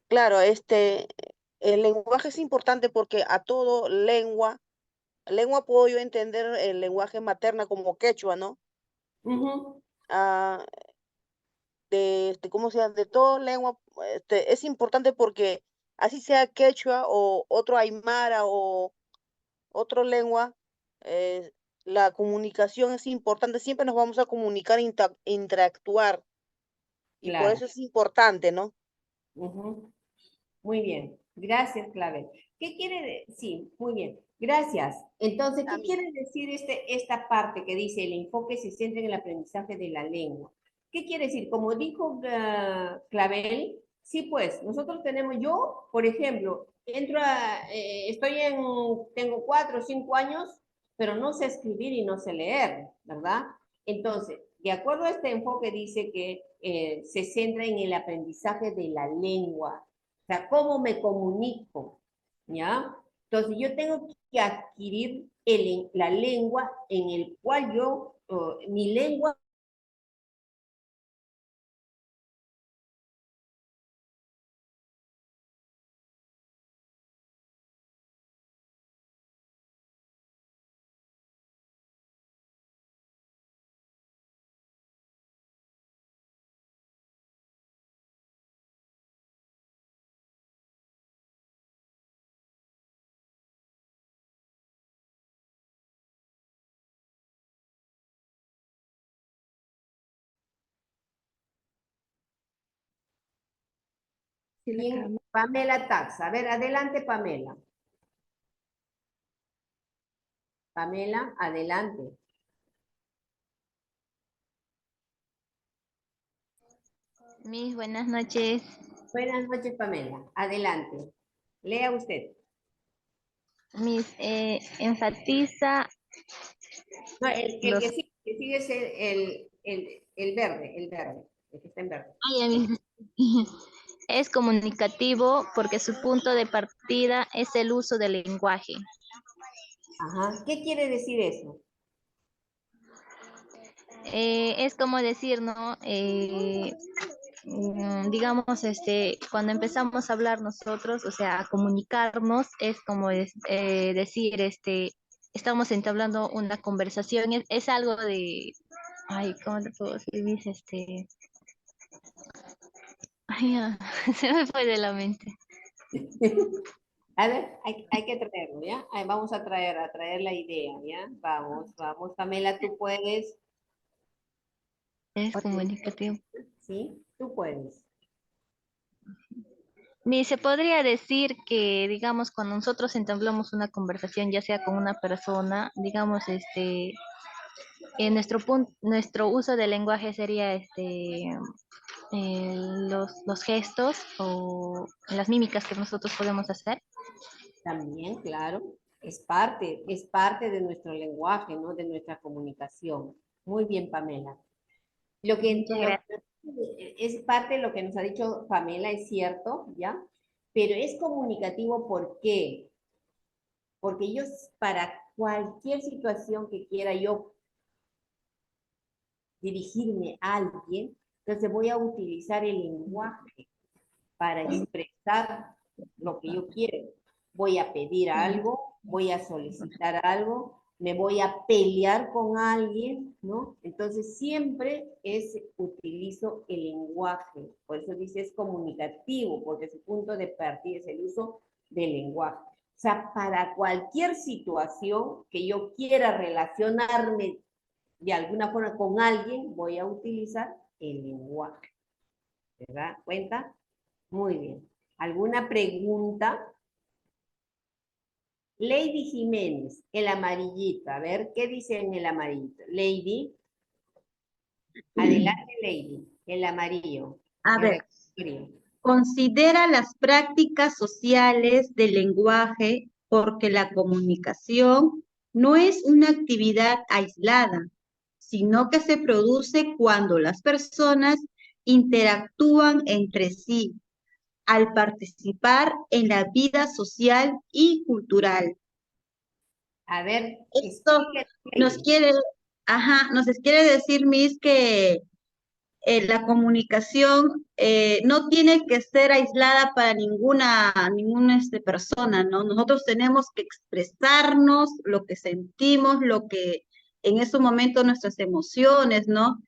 Claro, el lenguaje es importante porque a todo lengua puedo yo entender el lenguaje materna como quechua, ¿no? ¿Cómo se llama? De toda lengua, es importante porque así sea quechua o otro aymara o otra lengua, la comunicación es importante, siempre nos vamos a comunicar, interactuar, y por Claro. eso es importante, ¿no? Muy bien, gracias, Clavel. ¿Qué quiere decir? Sí, muy bien, gracias. Entonces, ¿qué quiere decir esta parte que dice el enfoque se centra en el aprendizaje de la lengua? ¿Qué quiere decir? Como dijo Clavel, sí, pues, nosotros tenemos, yo, por ejemplo, tengo 4 o 5 años, pero no sé escribir y no sé leer, ¿verdad? Entonces, de acuerdo a este enfoque dice que se centra en el aprendizaje de la lengua. O sea, ¿cómo me comunico? ¿Ya? Entonces, yo tengo que adquirir la lengua en el cual mi lengua Pamela Taxa. A ver, adelante, Pamela. Pamela, adelante. Mis buenas noches. Buenas noches, Pamela. Adelante. Lea usted. Mis enfatiza. No, el que sigue es el verde, el que está en verde. Es comunicativo porque su punto de partida es el uso del lenguaje. Ajá. ¿Qué quiere decir eso? Es como decir, ¿no? Digamos, cuando empezamos a hablar nosotros, o sea, a comunicarnos, es como decir, estamos entablando una conversación, es algo de, ay, ¿cómo te puedo decir? Ay, ya, se me fue de la mente. A ver, hay que traerlo, ¿ya? Vamos a traer la idea, ¿ya? Vamos, Pamela, tú puedes. Es comunicativo. Sí, tú puedes. Se podría decir que, digamos, cuando nosotros entablamos una conversación, ya sea con una persona, digamos, nuestro uso del lenguaje sería los gestos o las mímicas que nosotros podemos hacer. También, claro, es parte de nuestro lenguaje, ¿no? De nuestra comunicación. Muy bien, Pamela. Es parte de lo que nos ha dicho Pamela, es cierto, ¿ya? Pero es comunicativo, ¿por qué? Porque yo, para cualquier situación que quiera yo dirigirme a alguien, entonces voy a utilizar el lenguaje para expresar lo que yo quiero. Voy a pedir algo, voy a solicitar algo, me voy a pelear con alguien, ¿no? Entonces siempre utilizo el lenguaje, por eso dice es comunicativo, porque su punto de partida es el uso del lenguaje. O sea, para cualquier situación que yo quiera relacionarme de alguna forma con alguien, voy a utilizar el lenguaje. ¿Se da cuenta? Muy bien. ¿Alguna pregunta? Lady Jiménez, el amarillito. A ver, ¿qué dice en el amarillito? Lady. Adelante, Lady. El amarillo. A ver, considera las prácticas sociales del lenguaje porque la comunicación no es una actividad aislada, sino que se produce cuando las personas interactúan entre sí, al participar en la vida social y cultural. A ver, esto nos quiere decir, Miss, que la comunicación no tiene que ser aislada para ninguna persona, ¿no? Nosotros tenemos que expresarnos lo que sentimos, lo que en ese momento nuestras emociones, ¿no?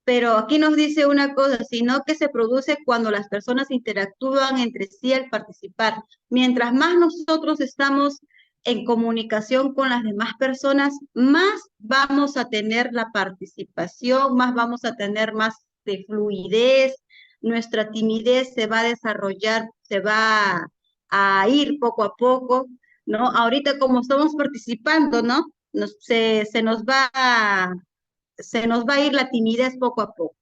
Pero aquí nos dice una cosa, sino que se produce cuando las personas interactúan entre sí al participar. Mientras más nosotros estamos en comunicación con las demás personas, más vamos a tener la participación, más vamos a tener más de fluidez, nuestra timidez se va a desarrollar, se va a ir poco a poco, ¿no? Ahorita como estamos participando, ¿no? Se nos va a ir la timidez poco a poco.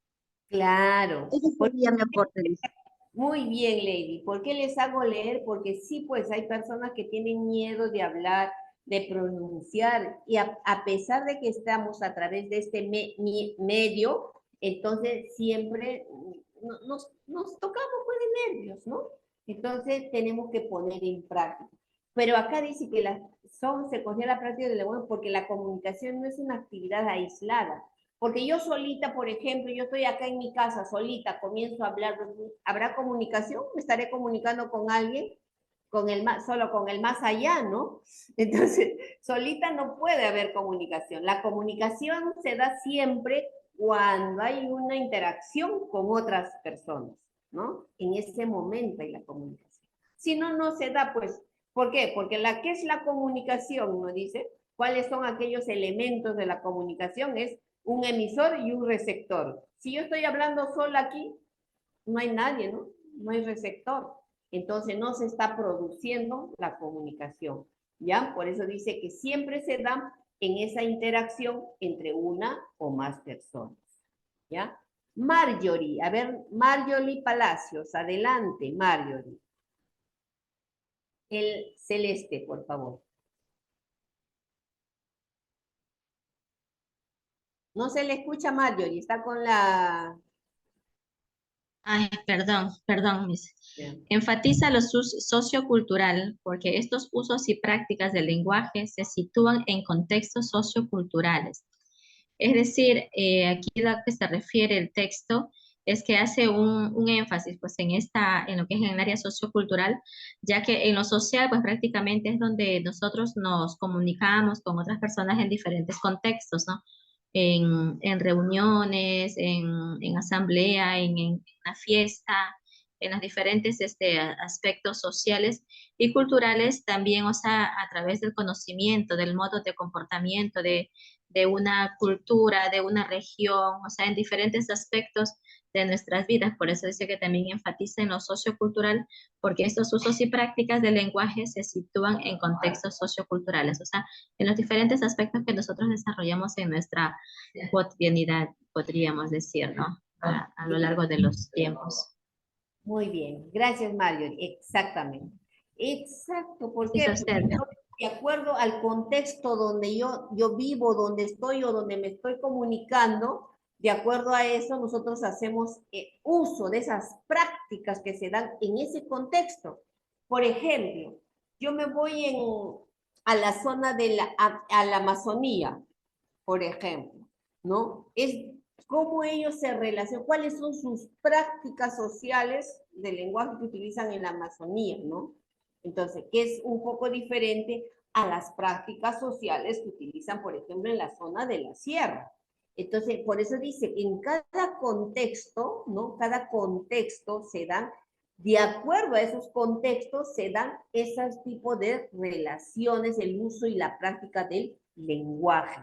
Claro. Ese sería mi aporte. Muy bien, Lady. ¿Por qué les hago leer? Porque sí, pues hay personas que tienen miedo de hablar, de pronunciar, y a pesar de que estamos a través de este medio, entonces siempre nos tocamos pues de nervios, ¿no? Entonces tenemos que poner en práctica. Pero acá dice que se considera la práctica del lenguaje porque la comunicación no es una actividad aislada. Porque yo solita, por ejemplo, yo estoy acá en mi casa solita, comienzo a hablar, ¿habrá comunicación? ¿Me estaré comunicando con alguien? Solo con el más allá, ¿no? Entonces, solita no puede haber comunicación. La comunicación se da siempre cuando hay una interacción con otras personas, ¿no? En ese momento hay la comunicación. Si no, no se da, pues, ¿por qué? Porque ¿qué es la comunicación? ¿No dice? ¿Cuáles son aquellos elementos de la comunicación? Es un emisor y un receptor. Si yo estoy hablando sola aquí, no hay nadie, ¿no? No hay receptor. Entonces no se está produciendo la comunicación, ¿ya? Por eso dice que siempre se da en esa interacción entre una o más personas, ¿ya? Marjorie, a ver, Marjorie Palacios, adelante, Marjorie. El celeste, por favor. No se le escucha a Marjorie, está con la... Ay, perdón, Miss. Enfatiza lo sociocultural, porque estos usos y prácticas del lenguaje se sitúan en contextos socioculturales. Es decir, aquí lo que se refiere el texto es que hace un énfasis pues, en lo que es en el área sociocultural, ya que en lo social pues prácticamente es donde nosotros nos comunicamos con otras personas en diferentes contextos, ¿no? En reuniones, en asamblea, en una fiesta, en los diferentes aspectos sociales y culturales, también, o sea, a través del conocimiento, del modo de comportamiento de una cultura, de una región, o sea, en diferentes aspectos de nuestras vidas. Por eso dice que también enfatiza en lo sociocultural, porque estos usos y prácticas del lenguaje se sitúan en contextos socioculturales, o sea, en los diferentes aspectos que nosotros desarrollamos en nuestra cotidianidad, podríamos decir, ¿no? A lo largo de los tiempos. Muy bien, gracias Mario, exactamente. Exacto, ¿por qué? Es Porque usted. de acuerdo al contexto donde yo vivo, donde estoy o donde me estoy comunicando, de acuerdo a eso nosotros hacemos uso de esas prácticas que se dan en ese contexto. Por ejemplo, yo me voy a la zona de a la Amazonía, por ejemplo, ¿no? Es cómo ellos se relacionan, cuáles son sus prácticas sociales del lenguaje que utilizan en la Amazonía, ¿no? Entonces, que es un poco diferente a las prácticas sociales que utilizan, por ejemplo, en la zona de la sierra. Entonces, por eso dice, en cada contexto, ¿no? Cada contexto se dan, de acuerdo a esos contextos, se dan esos tipos de relaciones, el uso y la práctica del lenguaje,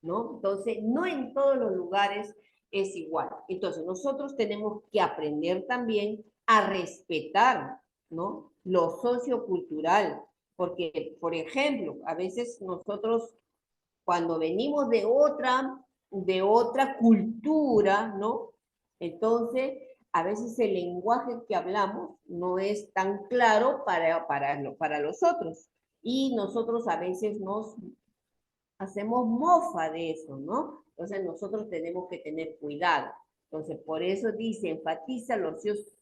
¿no? Entonces, no en todos los lugares es igual. Entonces, nosotros tenemos que aprender también a respetar, ¿no? Lo sociocultural, porque, por ejemplo, a veces nosotros, cuando venimos de otra cultura, ¿no? Entonces, a veces el lenguaje que hablamos no es tan claro para los otros. Y nosotros a veces nos hacemos mofa de eso, ¿no? Entonces nosotros tenemos que tener cuidado. Entonces, por eso dice, enfatiza lo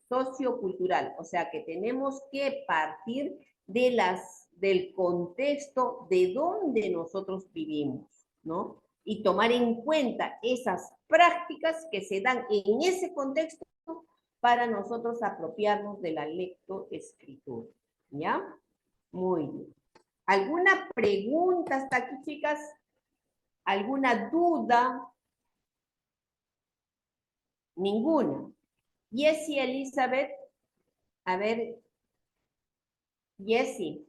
sociocultural, o sea que tenemos que partir del contexto de donde nosotros vivimos, ¿no? Y tomar en cuenta esas prácticas que se dan en ese contexto para nosotros apropiarnos de la lectoescritura, ¿ya? Muy bien. ¿Alguna pregunta hasta aquí, chicas? ¿Alguna duda? Ninguna. Jessie Elizabeth. A ver, Jessie,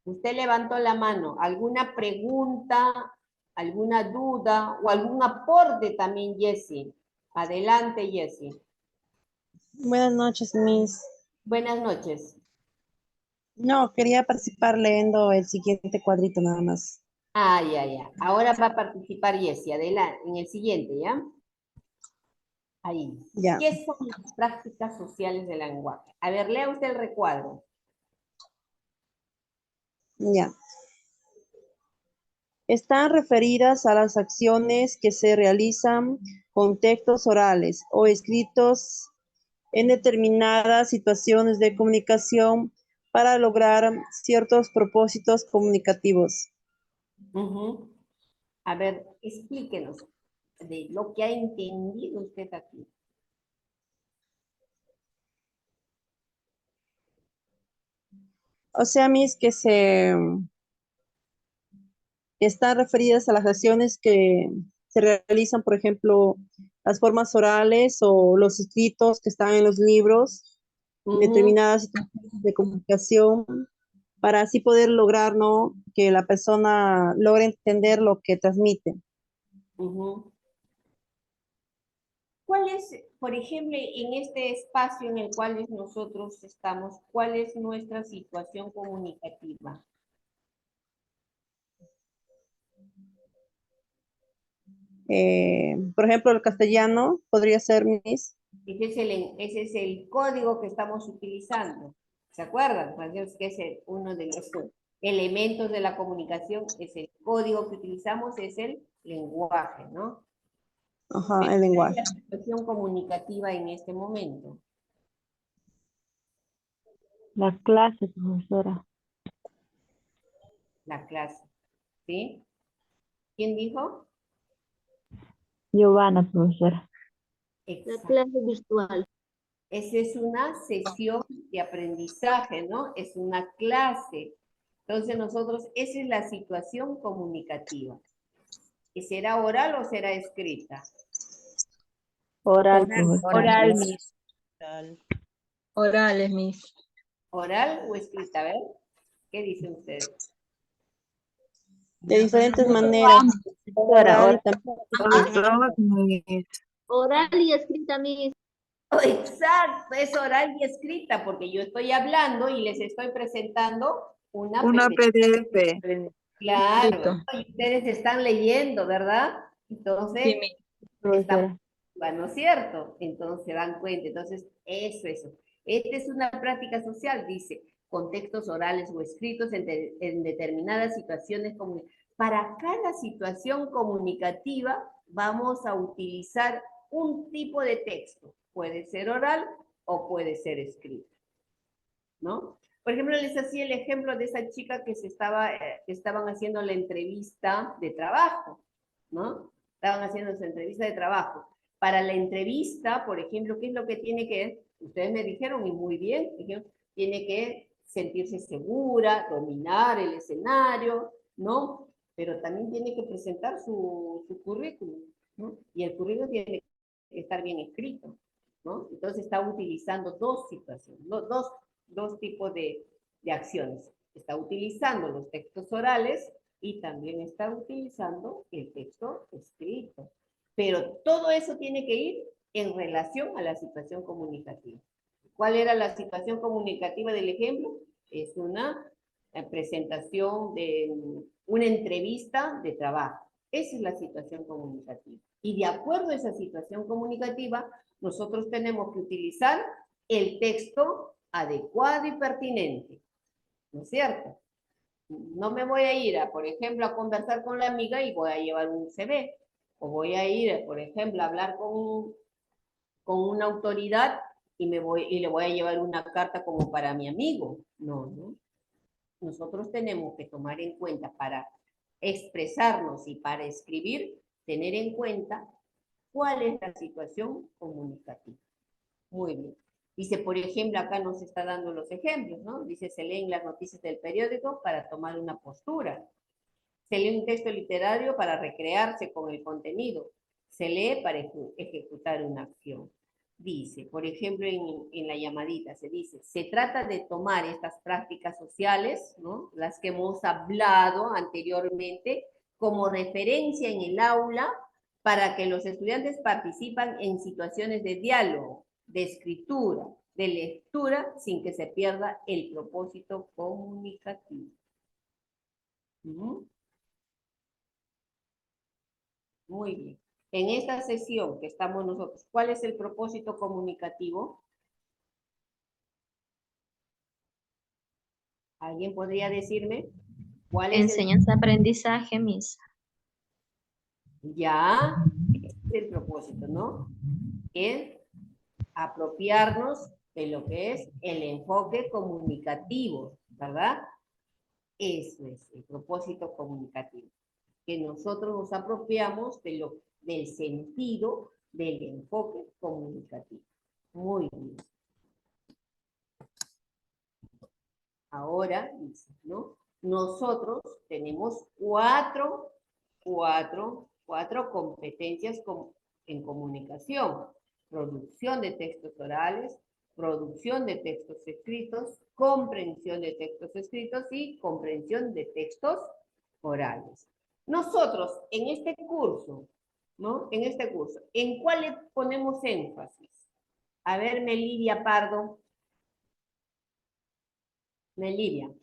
usted levantó la mano. ¿Alguna pregunta, alguna duda o algún aporte también, Jessie? Adelante, Jessie. Buenas noches, Miss. Buenas noches. No, quería participar leyendo el siguiente cuadrito nada más. Ah, ya. Ahora va a participar Jessie. Adelante, en el siguiente, ¿ya? Ahí. Ya. ¿Qué son las prácticas sociales del lenguaje? A ver, lea usted el recuadro. Ya. Están referidas a las acciones que se realizan con textos orales o escritos en determinadas situaciones de comunicación para lograr ciertos propósitos comunicativos. A ver, explíquenos de lo que ha entendido usted aquí. O sea, Miss, que están referidas a las acciones que se realizan, por ejemplo, las formas orales o los escritos que están en los libros, determinadas situaciones de comunicación, para así poder lograr, ¿no?, que la persona logre entender lo que transmite. ¿Cuál es, por ejemplo, en este espacio en el cual nosotros estamos, cuál es nuestra situación comunicativa? Por ejemplo, el castellano podría ser, Miss. Ese es el código que estamos utilizando. ¿Se acuerdan? Es que es uno de los elementos de la comunicación, es el código que utilizamos, es el lenguaje, ¿no? Ajá, el lenguaje. ¿Cuál es la situación comunicativa en este momento? La clase, profesora. La clase, ¿sí? ¿Quién dijo? Giovanna, profesora. La clase virtual. Esa es una sesión de aprendizaje, ¿no? Es una clase. Entonces nosotros, esa es la situación comunicativa. ¿Y será oral o será escrita? Oral, Oral, profesora. Oral, Miss. Orales, Miss. ¿Oral o escrita? A ver, ¿qué dicen ustedes? De diferentes maneras. Oral y también. Oral y escrita, Miss. Oh, exacto, es oral y escrita, porque yo estoy hablando y les estoy presentando una PDF. Claro, y ustedes están leyendo, ¿verdad? Entonces, estamos, ¿no es cierto? Entonces se dan cuenta. Entonces, eso. Esta es una práctica social, dice, contextos orales o escritos en determinadas situaciones. Para cada situación comunicativa vamos a utilizar un tipo de texto. Puede ser oral o puede ser escrito, ¿no? Por ejemplo, les hacía el ejemplo de esa chica que estaban haciendo la entrevista de trabajo, ¿no? Estaban haciendo esa entrevista de trabajo. Para la entrevista, por ejemplo, ¿qué es lo que tiene que? Ustedes me dijeron, y muy bien, dijeron, tiene que sentirse segura, dominar el escenario, ¿no? Pero también tiene que presentar su currículum, ¿no? Y el currículum tiene que estar bien escrito, ¿no? Entonces está utilizando dos situaciones, dos tipos de acciones. Está utilizando los textos orales y también está utilizando el texto escrito. Pero todo eso tiene que ir en relación a la situación comunicativa. ¿Cuál era la situación comunicativa del ejemplo? Es una presentación de una entrevista de trabajo. Esa es la situación comunicativa. Y de acuerdo a esa situación comunicativa, nosotros tenemos que utilizar el texto adecuado y pertinente. ¿No es cierto? No me voy a ir, por ejemplo, a conversar con la amiga y voy a llevar un CV. O voy a ir, por ejemplo, a hablar con una autoridad y le voy a llevar una carta como para mi amigo. No. Nosotros tenemos que tomar en cuenta para expresarnos y para escribir, tener en cuenta cuál es la situación comunicativa. Muy bien. Dice, por ejemplo, acá nos está dando los ejemplos, ¿no? Dice, se leen las noticias del periódico para tomar una postura. Se lee un texto literario para recrearse con el contenido. Se lee para ejecutar una acción. Dice, por ejemplo, en la llamadita se dice, se trata de tomar estas prácticas sociales, ¿no? Las que hemos hablado anteriormente, como referencia en el aula para que los estudiantes participen en situaciones de diálogo, de escritura, de lectura, sin que se pierda el propósito comunicativo. Muy bien. En esta sesión que estamos nosotros, ¿cuál es el propósito comunicativo? ¿Alguien podría decirme? ¿Cuál es Enseñanza, aprendizaje, Miss. Ya, ese es el propósito, ¿no? Es apropiarnos de lo que es el enfoque comunicativo, ¿verdad? Eso es el propósito comunicativo. Que nosotros nos apropiamos del sentido del enfoque comunicativo. Muy bien. Ahora, dice, ¿no? Nosotros tenemos cuatro competencias en comunicación. Producción de textos orales, producción de textos escritos, comprensión de textos escritos y comprensión de textos orales. Nosotros, en este curso, ¿no? En este curso, ¿en cuál le ponemos énfasis? A ver, Melivia Pardo. Melivia.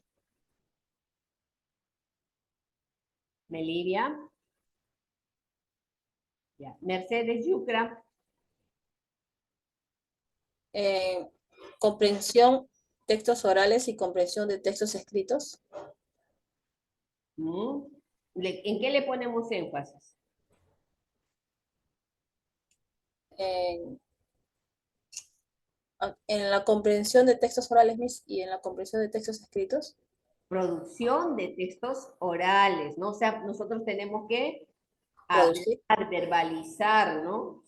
Ya. Mercedes Yucra. Comprensión, textos orales y comprensión de textos escritos. ¿En qué le ponemos énfasis? En la comprensión de textos orales, Miss, y en la comprensión de textos escritos. Producción de textos orales, ¿no? O sea, nosotros tenemos que hablar, verbalizar, ¿no?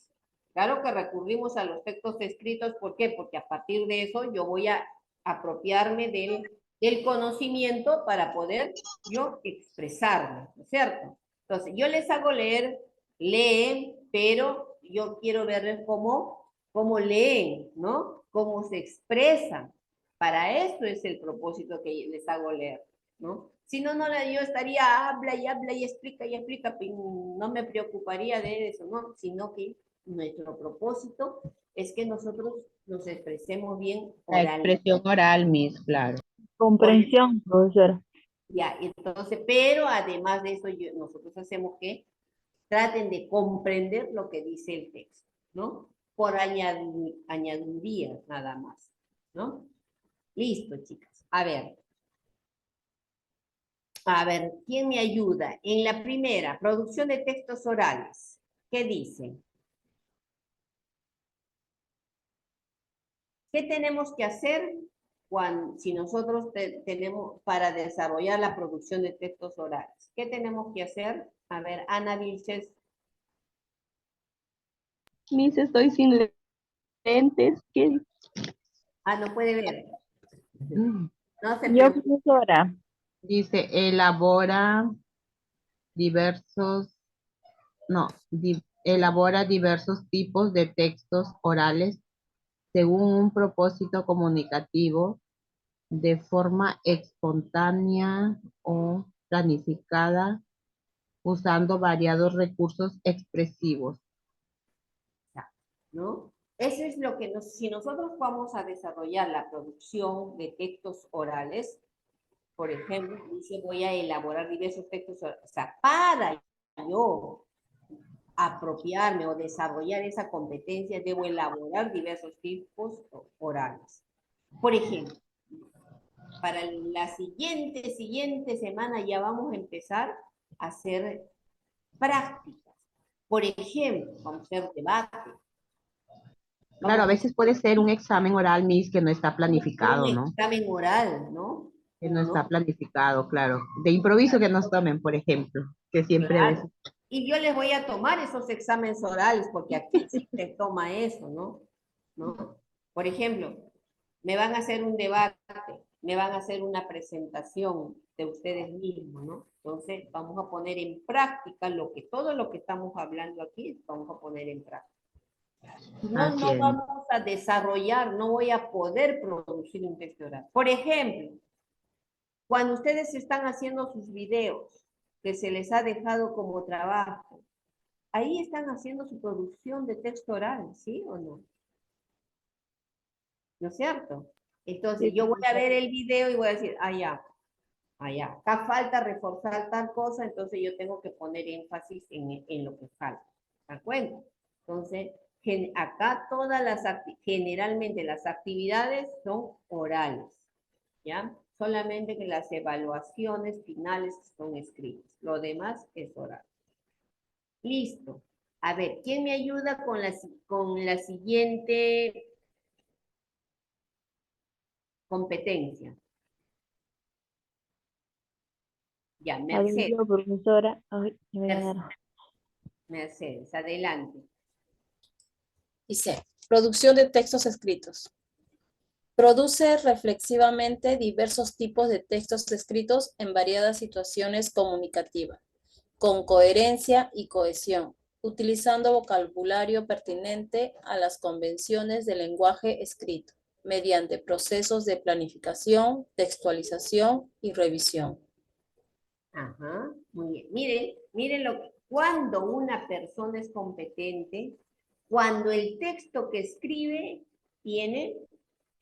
Claro que recurrimos a los textos escritos, ¿por qué? Porque a partir de eso yo voy a apropiarme del conocimiento para poder yo expresarme, ¿no es cierto? Entonces, yo les hago leer, leen, pero yo quiero verles cómo cómo leen, ¿no? Cómo se expresan. Para esto es el propósito que les hago leer, ¿no? Si no, yo estaría habla y explica, no me preocuparía de eso, ¿no? Sino que nuestro propósito es que nosotros nos expresemos bien La oralmente. expresión oral, Miss, claro. Comprensión, profesora. Ya, entonces, pero además de eso, nosotros hacemos que traten de comprender lo que dice el texto, ¿no? Por añadidurías nada más, ¿no? Listo, chicas. A ver, ¿quién me ayuda? En la primera, producción de textos orales. ¿Qué dice? ¿Qué tenemos que hacer si nosotros tenemos para desarrollar la producción de textos orales? ¿Qué tenemos que hacer? A ver, Ana Vilches. Miss, estoy sin lentes. ¿Qué? No puede ver. No se Yo, preocupe. profesora. Dice, elabora diversos tipos de textos orales según un propósito comunicativo de forma espontánea o planificada usando variados recursos expresivos. ¿No? Eso es lo que si nosotros vamos a desarrollar la producción de textos orales, por ejemplo, dice voy a elaborar diversos textos orales, o sea, para yo apropiarme o desarrollar esa competencia, debo elaborar diversos tipos orales. Por ejemplo, para la siguiente semana ya vamos a empezar a hacer prácticas. Por ejemplo, vamos a hacer debate. Claro, a veces puede ser un examen oral, Miss, que no está planificado, ¿no? Un examen oral, ¿no? Que no está planificado, claro. De improviso que nos tomen, por ejemplo, que siempre a veces. Y yo les voy a tomar esos exámenes orales, porque aquí sí se toma eso, ¿no? Por ejemplo, me van a hacer un debate, me van a hacer una presentación de ustedes mismos, ¿no? Entonces, vamos a poner en práctica todo lo que estamos hablando aquí, vamos a poner en práctica. No vamos a desarrollar, no voy a poder producir un texto oral. Por ejemplo, cuando ustedes están haciendo sus videos, que se les ha dejado como trabajo, ahí están haciendo su producción de texto oral, ¿sí o no? ¿No es cierto? Entonces, yo voy a ver el video y voy a decir, ya, acá falta reforzar tal cosa, entonces yo tengo que poner énfasis en lo que falta. ¿De acuerdo? Entonces, acá generalmente las actividades son orales, ¿ya? Solamente que las evaluaciones finales son escritas. Lo demás es oral. Listo. A ver, ¿quién me ayuda con la siguiente competencia? Ya, Mercedes. Yo, profesora. Ay, me voy a dar. Mercedes, adelante. Dice, producción de textos escritos. Produce reflexivamente diversos tipos de textos escritos en variadas situaciones comunicativas, con coherencia y cohesión, utilizando vocabulario pertinente a las convenciones del lenguaje escrito, mediante procesos de planificación, textualización y revisión. Ajá, muy bien. Miren cuando una persona es competente, cuando el texto que escribe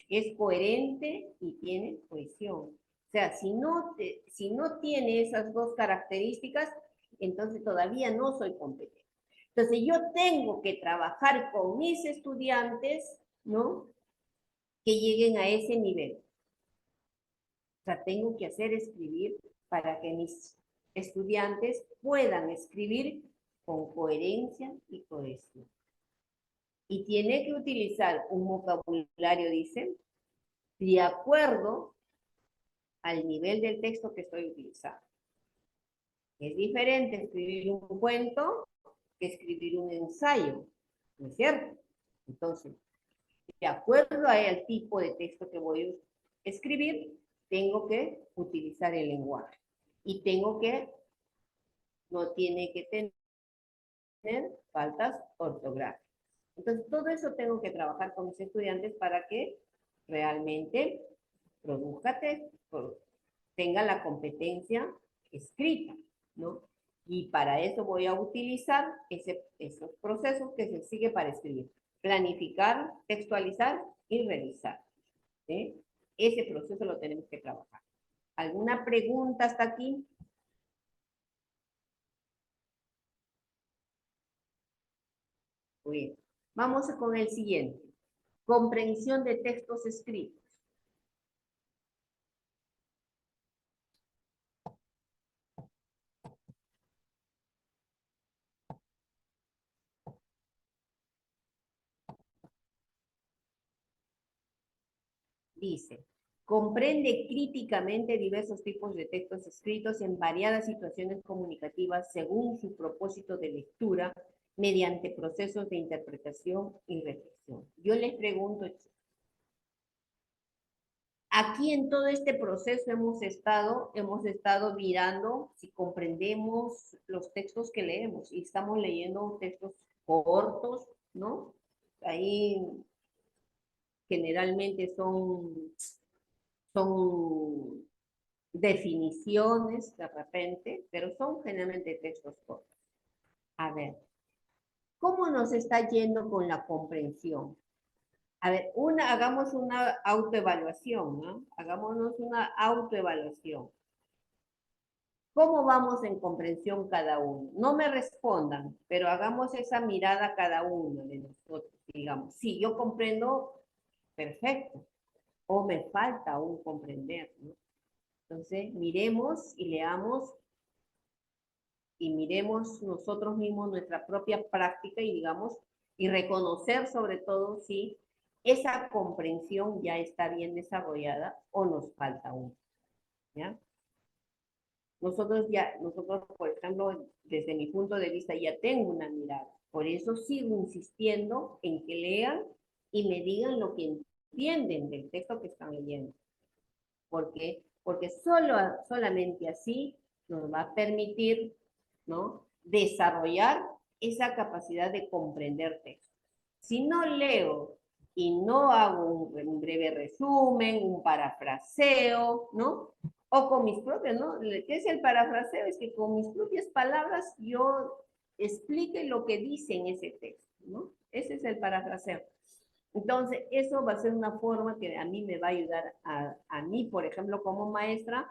es coherente y tiene cohesión. O sea, si no tiene esas dos características, entonces todavía no soy competente. Entonces yo tengo que trabajar con mis estudiantes, ¿no? Que lleguen a ese nivel. O sea, tengo que hacer escribir para que mis estudiantes puedan escribir con coherencia y cohesión. Y tiene que utilizar un vocabulario, dicen, de acuerdo al nivel del texto que estoy utilizando. Es diferente escribir un cuento que escribir un ensayo, ¿no es cierto? Entonces, de acuerdo al tipo de texto que voy a escribir, tengo que utilizar el lenguaje. Y no tiene que tener faltas ortográficas. Entonces, todo eso tengo que trabajar con mis estudiantes para que realmente produzca texto, tenga la competencia escrita, ¿no? Y para eso voy a utilizar esos procesos que se sigue para escribir. Planificar, textualizar y revisar. ¿Sí? Ese proceso lo tenemos que trabajar. ¿Alguna pregunta hasta aquí? Muy bien. Vamos con el siguiente. Comprensión de textos escritos. Dice, comprende críticamente diversos tipos de textos escritos en variadas situaciones comunicativas según su propósito de lectura mediante procesos de interpretación y reflexión. Yo les pregunto, aquí en todo este proceso hemos estado mirando si comprendemos los textos que leemos y estamos leyendo textos cortos, ¿no? Ahí generalmente son definiciones de repente, pero son generalmente textos cortos. A ver, ¿cómo nos está yendo con la comprensión? A ver, hagamos una autoevaluación, ¿no? Hagámonos una autoevaluación. ¿Cómo vamos en comprensión cada uno? No me respondan, pero hagamos esa mirada cada uno de nosotros, digamos. Sí, yo comprendo, perfecto. O me falta aún comprender, ¿no? Entonces, miremos y leamos y miremos nosotros mismos nuestra propia práctica y digamos, y reconocer sobre todo si esa comprensión ya está bien desarrollada o nos falta aún, ¿ya? Nosotros, por ejemplo, desde mi punto de vista ya tengo una mirada, por eso sigo insistiendo en que lean y me digan lo que entienden del texto que están leyendo. ¿Por qué? Porque solamente así nos va a permitir, ¿no?, desarrollar esa capacidad de comprender texto. Si no leo y no hago un breve resumen, un parafraseo, ¿no? O con mis propias, ¿no? ¿Qué es el parafraseo? Es que con mis propias palabras yo explique lo que dice en ese texto, ¿no? Ese es el parafraseo. Entonces, eso va a ser una forma que a mí me va a ayudar, a mí, por ejemplo, como maestra,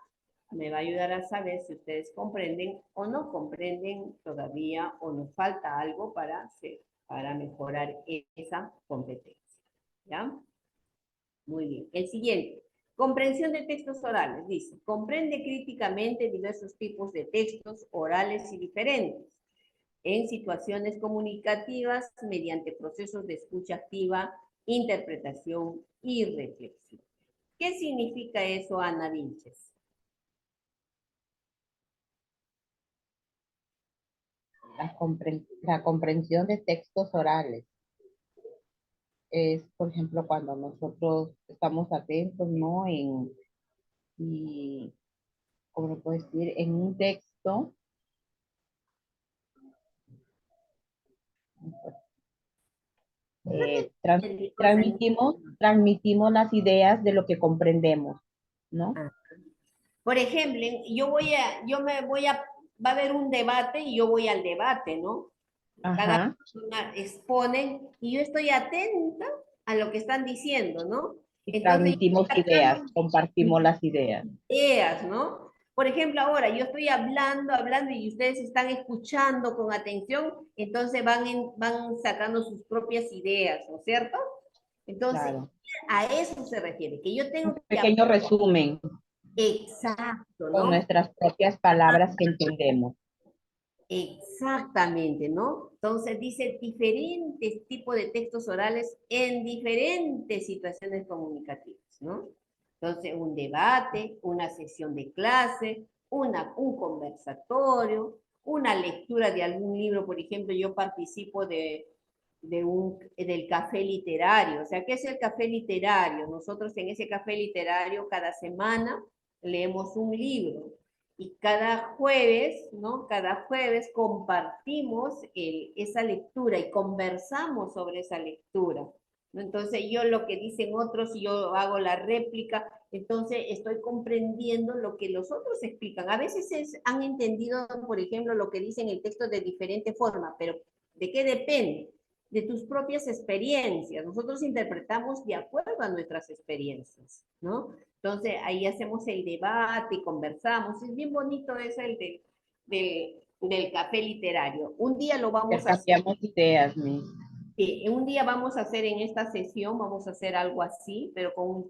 me va a ayudar a saber si ustedes comprenden o no comprenden todavía o nos falta algo para mejorar esa competencia. ¿Ya? Muy bien. El siguiente. Comprensión de textos orales. Dice, comprende críticamente diversos tipos de textos orales y diferentes en situaciones comunicativas mediante procesos de escucha activa, interpretación y reflexión. ¿Qué significa eso, Ana Vinches? La comprensión de textos orales es, por ejemplo, cuando nosotros estamos atentos, ¿no? ¿Cómo lo puedo decir? En un texto, transmitimos las ideas de lo que comprendemos, ¿no? Por ejemplo, va a haber un debate y yo voy al debate, ¿no? Cada persona expone y yo estoy atenta a lo que están diciendo, ¿no? Entonces, transmitimos ideas, compartimos las ideas. Ideas, ¿no? Por ejemplo, ahora yo estoy hablando y ustedes están escuchando con atención, entonces van sacando sus propias ideas, ¿no es cierto? Entonces, claro, a eso se refiere, que yo tengo un pequeño resumen. Exacto, ¿no? Con nuestras propias palabras que entendemos. Exactamente, ¿no? Entonces dice diferentes tipos de textos orales en diferentes situaciones comunicativas, ¿no? Entonces, un debate, una sesión de clase, un conversatorio, una lectura de algún libro. Por ejemplo, yo participo del café literario. O sea, ¿qué es el café literario? Nosotros en ese café literario cada semana leemos un libro Y cada jueves, ¿no? Cada jueves compartimos esa lectura y conversamos sobre esa lectura, ¿no? Entonces yo lo que dicen otros, yo hago la réplica, entonces estoy comprendiendo lo que los otros explican. A veces han entendido, por ejemplo, lo que dicen el texto de diferente forma, pero ¿de qué depende? De tus propias experiencias. Nosotros interpretamos de acuerdo a nuestras experiencias, ¿no? Entonces ahí hacemos el debate y conversamos. Es bien bonito eso del café literario. Un día lo vamos a hacer. Cambiamos ideas, Miss. Sí, un día vamos a hacer en esta sesión, vamos a hacer algo así, pero con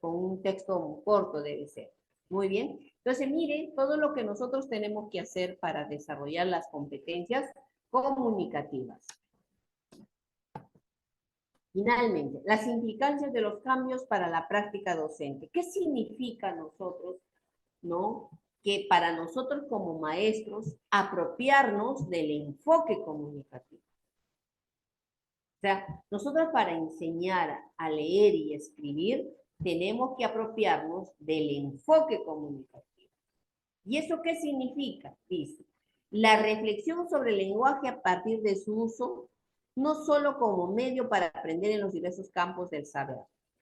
un texto corto debe ser. Muy bien. Entonces, miren, todo lo que nosotros tenemos que hacer para desarrollar las competencias comunicativas. Finalmente, las implicancias de los cambios para la práctica docente. ¿Qué significa nosotros, no? Que para nosotros como maestros, apropiarnos del enfoque comunicativo. O sea, nosotros para enseñar a leer y escribir, tenemos que apropiarnos del enfoque comunicativo. ¿Y eso qué significa? Dice, la reflexión sobre el lenguaje a partir de su uso, no solo como medio para aprender en los diversos campos del saber,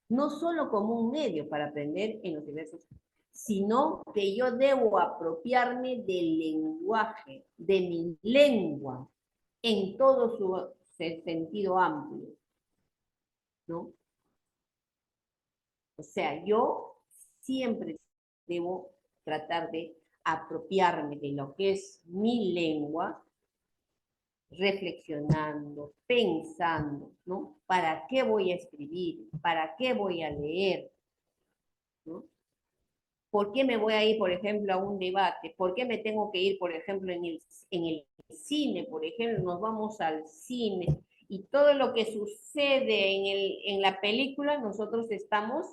no solo como un medio para aprender en los diversos campos, sino que yo debo apropiarme del lenguaje, de mi lengua, en todo su sentido amplio, ¿no? O sea, yo siempre debo tratar de apropiarme de lo que es mi lengua, reflexionando, pensando, ¿no? ¿Para qué voy a escribir? ¿Para qué voy a leer? ¿No? ¿Por qué me voy a ir, por ejemplo, a un debate? ¿Por qué me tengo que ir, por ejemplo, en el cine? Por ejemplo, nos vamos al cine y todo lo que sucede en la película, nosotros estamos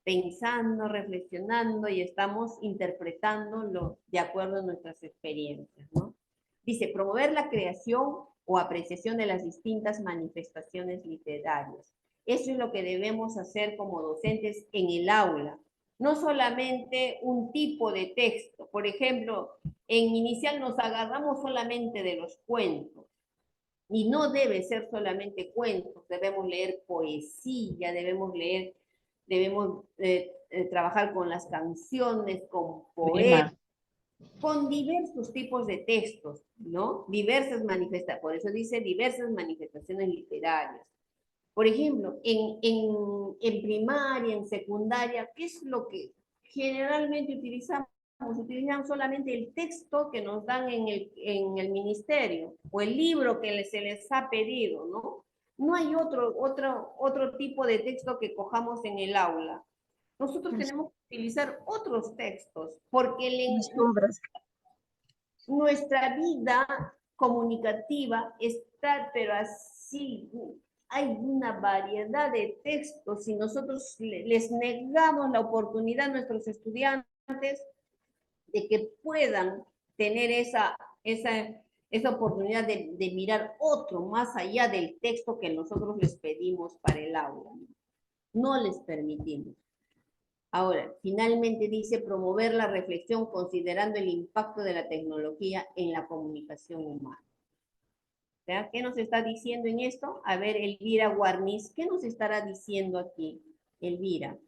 pensando, reflexionando y estamos interpretándolo de acuerdo a nuestras experiencias, ¿no? Dice, promover la creación o apreciación de las distintas manifestaciones literarias. Eso es lo que debemos hacer como docentes en el aula. No solamente un tipo de texto. Por ejemplo, en inicial nos agarramos solamente de los cuentos. Y no debe ser solamente cuentos. Debemos leer poesía, debemos trabajar con las canciones, con poemas, con diversos tipos de textos, ¿no? Diversas manifestaciones, por eso dice diversas manifestaciones literarias. Por ejemplo, en primaria, en secundaria, ¿qué es lo que generalmente utilizamos? Utilizamos solamente el texto que nos dan en el ministerio, o el libro que se les ha pedido, ¿no? No hay otro tipo de texto que cojamos en el aula. Nosotros tenemos que utilizar otros textos, porque nuestra vida comunicativa está, pero así, hay una variedad de textos y nosotros les negamos la oportunidad a nuestros estudiantes de que puedan tener esa oportunidad de mirar otro más allá del texto que nosotros les pedimos para el aula. No les permitimos. Ahora, finalmente dice promover la reflexión considerando el impacto de la tecnología en la comunicación humana. ¿Ya? ¿Qué nos está diciendo en esto? A ver, Elvira Guarniz, ¿qué nos estará diciendo aquí, Elvira?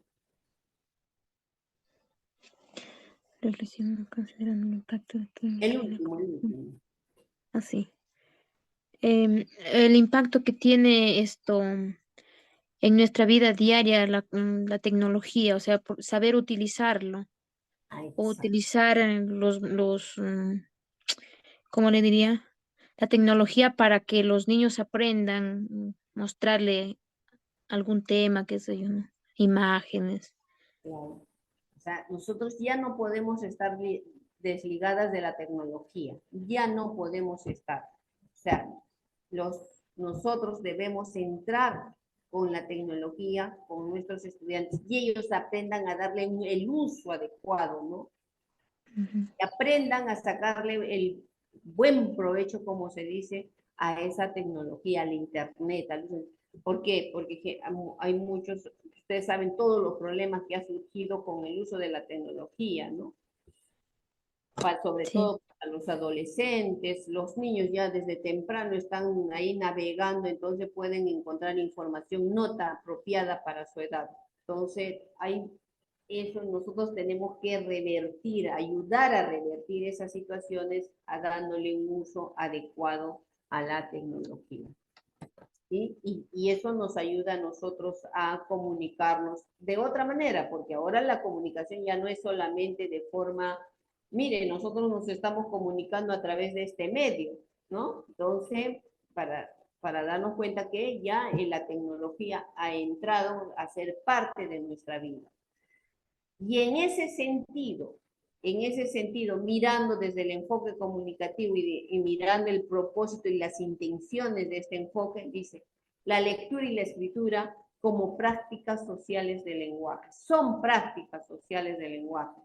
Reflexión considerando el impacto de el último. Así. El impacto que tiene esto en nuestra vida diaria, la tecnología, o sea, saber utilizarlo, o utilizar ¿cómo le diría? La tecnología para que los niños aprendan, mostrarle algún tema, qué sé yo, ¿no? Imágenes. Claro. O sea, nosotros ya no podemos estar desligadas de la tecnología, ya no podemos estar. O sea, nosotros debemos entrar con la tecnología, con nuestros estudiantes, y ellos aprendan a darle el uso adecuado, ¿no? Que aprendan a sacarle el buen provecho, como se dice, a esa tecnología, al internet. ¿Por qué? Porque hay muchos, ustedes saben todos los problemas que ha surgido con el uso de la tecnología, ¿no? sobre Sí. todo para los adolescentes, los niños ya desde temprano están ahí navegando, entonces pueden encontrar información no tan apropiada para su edad. Entonces, eso nosotros tenemos que revertir, ayudar a revertir esas situaciones dándole un uso adecuado a la tecnología. ¿Sí? Y eso nos ayuda a nosotros a comunicarnos de otra manera, porque ahora la comunicación ya no es solamente de forma, mire, nosotros nos estamos comunicando a través de este medio, ¿no? Entonces, para darnos cuenta que ya la tecnología ha entrado a ser parte de nuestra vida. Y en ese sentido, mirando desde el enfoque comunicativo y mirando el propósito y las intenciones de este enfoque, dice, la lectura y la escritura como prácticas sociales del lenguaje. Son prácticas sociales del lenguaje.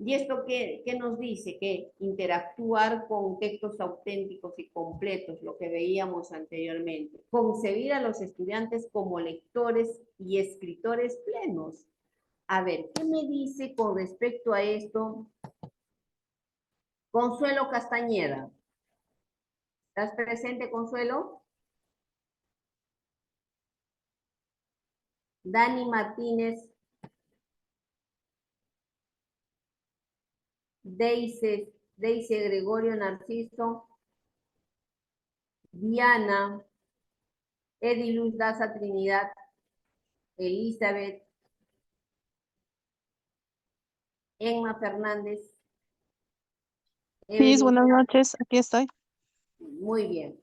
¿Y esto qué nos dice? Que interactuar con textos auténticos y completos, lo que veíamos anteriormente. Concebir a los estudiantes como lectores y escritores plenos. A ver, ¿qué me dice con respecto a esto? Consuelo Castañeda. ¿Estás presente, Consuelo? Dani Martínez. Deise Gregorio Narciso. Diana. Ediluz Daza Trinidad. Elizabeth. Emma Fernández. Miss, buenas noches, aquí estoy. Muy bien.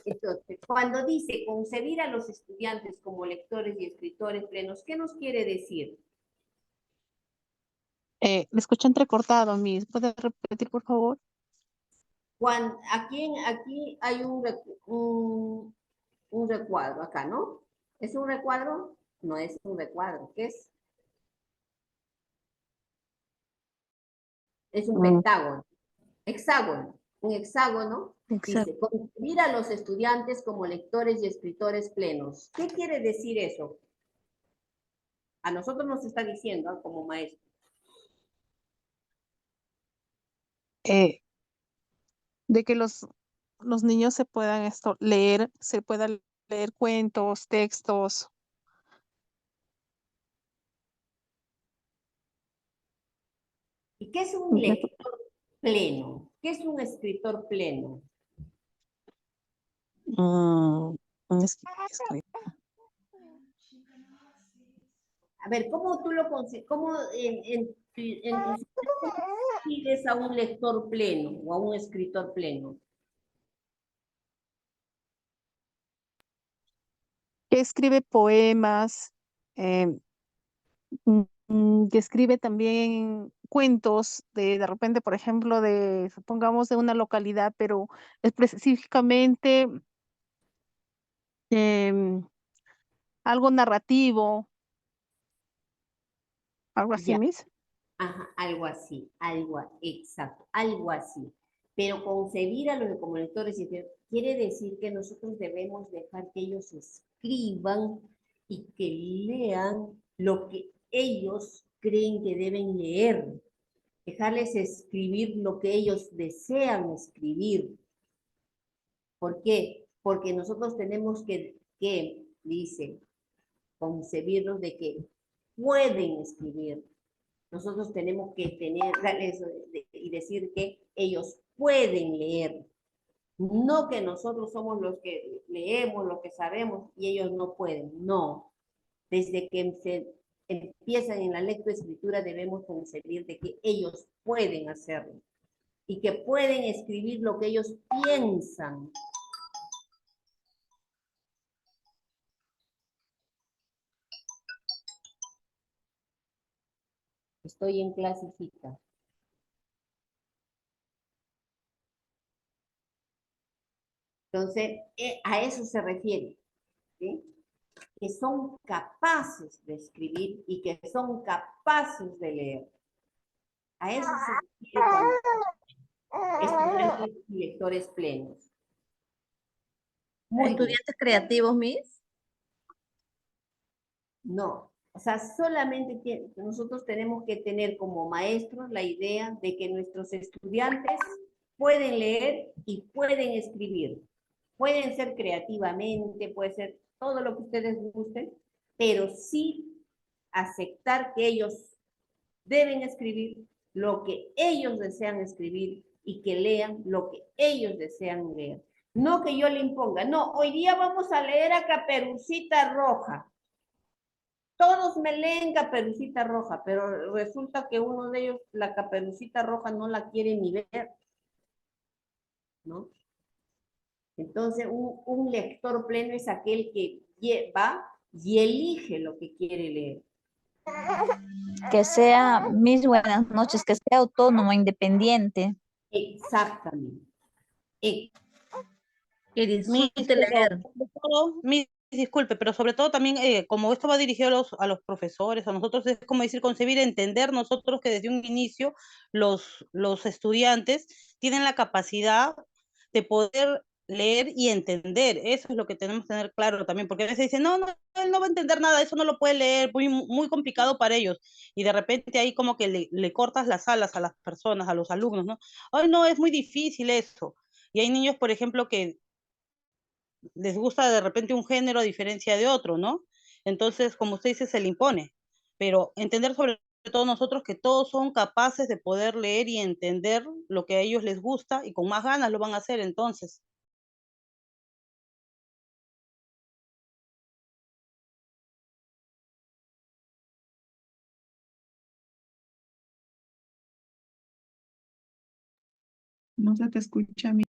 Entonces, cuando dice concebir a los estudiantes como lectores y escritores plenos, ¿qué nos quiere decir? Le escuché entrecortado, Miss. ¿Puede repetir, por favor? Aquí hay un recuadro, acá, ¿no? ¿Es un recuadro? No es un recuadro, ¿qué es? Es un pentágono. Hexágono. Un hexágono. Exacto. Dice, concebir a los estudiantes como lectores y escritores plenos. ¿Qué quiere decir eso? A nosotros nos está diciendo, como maestro. De que los niños se puedan leer, se puedan leer cuentos, textos. ¿Y qué es un lector pleno? ¿Qué es un escritor pleno? A ver, ¿cómo tú lo consigues? ¿Cómo consigues a un lector pleno o a un escritor pleno? Que escribe poemas, que escribe también cuentos de repente, por ejemplo, supongamos, de una localidad, pero específicamente algo narrativo, algo así, Ya. Miss. Ajá, exacto, algo así. Pero concebir a los como lectores quiere decir que nosotros debemos dejar que ellos escriban y que lean lo que ellos creen que deben leer. Dejarles escribir lo que ellos desean escribir. ¿Por qué? Porque nosotros tenemos que dice, concebirlos de que pueden escribir. Nosotros tenemos que darles y decir que ellos pueden leer. No que nosotros somos los que leemos, los que sabemos y ellos no pueden. No. Desde que se empiezan en la lectoescritura debemos concebir de que ellos pueden hacerlo y que pueden escribir lo que ellos piensan. Estoy en clasicita. Entonces, a eso se refiere, ¿sí? Que son capaces de escribir y que son capaces de leer. A eso se refiere con estudiantes y lectores plenos. ¿Estudiantes creativos, Miss? No, O sea, solamente nosotros tenemos que tener como maestros la idea de que nuestros estudiantes pueden leer y pueden escribir. Pueden ser creativamente, puede ser todo lo que ustedes gusten, pero sí aceptar que ellos deben escribir lo que ellos desean escribir y que lean lo que ellos desean leer. No que yo le imponga, no, hoy día vamos a leer a Caperucita Roja. Todos me leen Caperucita Roja, pero resulta que uno de ellos, la Caperucita Roja, no la quiere ni ver, ¿no? Entonces, un lector pleno es aquel que va y elige lo que quiere leer. Que sea, mis buenas noches, que sea autónomo, independiente. Exactamente. Que disfrute leer. Disculpe, pero sobre todo también, como esto va dirigido a los profesores, a nosotros es como decir, concebir, entender nosotros que desde un inicio los estudiantes tienen la capacidad de poder leer y entender. Eso es lo que tenemos que tener claro también, porque a veces dicen, no, él no va a entender nada, eso no lo puede leer, muy complicado para ellos. Y de repente ahí como que le cortas las alas a las personas, a los alumnos, ¿no? Ay, no, es muy difícil eso. Y hay niños, por ejemplo, que les gusta de repente un género a diferencia de otro, ¿no? Entonces, como usted dice, se le impone. Pero entender sobre todo nosotros que todos son capaces de poder leer y entender lo que a ellos les gusta y con más ganas lo van a hacer entonces. No se te escucha, mi.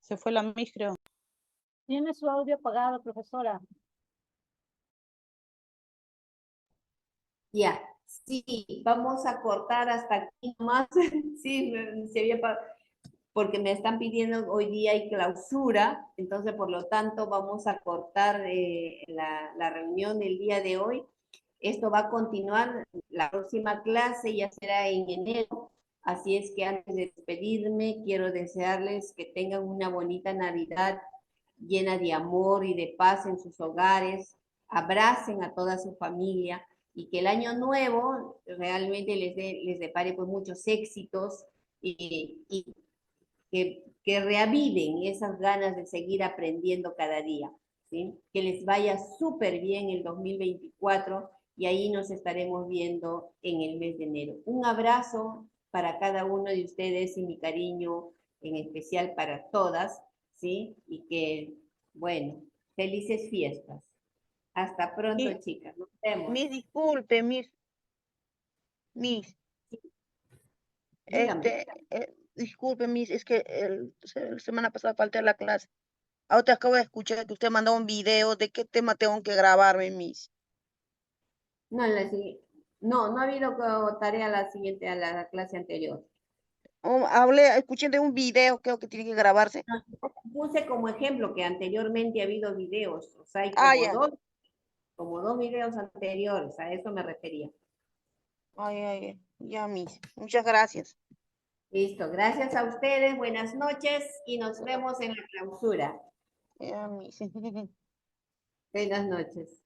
Se fue la Miss, creo. Tiene su audio apagado, profesora. Ya, sí, vamos a cortar hasta aquí más. Sí, porque me están pidiendo hoy día hay clausura, entonces por lo tanto vamos a cortar la reunión del día de hoy. Esto va a continuar, la próxima clase ya será en enero, así es que antes de despedirme quiero desearles que tengan una bonita Navidad llena de amor y de paz en sus hogares, abracen a toda su familia y que el año nuevo realmente les depare pues muchos éxitos y que reaviven esas ganas de seguir aprendiendo cada día, ¿sí? Que les vaya súper bien el 2024 y ahí nos estaremos viendo en el mes de enero. Un abrazo para cada uno de ustedes y mi cariño en especial para todas, ¿sí? Y que, bueno, felices fiestas. Hasta pronto, chicas. Nos vemos. Disculpe, Miss. Dígame. Disculpe, Miss, es que la semana pasada falté a la clase. Ahora acabo de escuchar que usted mandó un video de qué tema tengo que grabarme, Miss. No, no ha habido tarea a la clase anterior. Escuché de un video, creo que tiene que grabarse. Puse como ejemplo que anteriormente ha habido videos, o sea, hay como dos videos anteriores, a eso me refería. Ya, Miss. Muchas gracias. Listo, gracias a ustedes, buenas noches y nos vemos en la clausura. Ya, Miss. Buenas noches.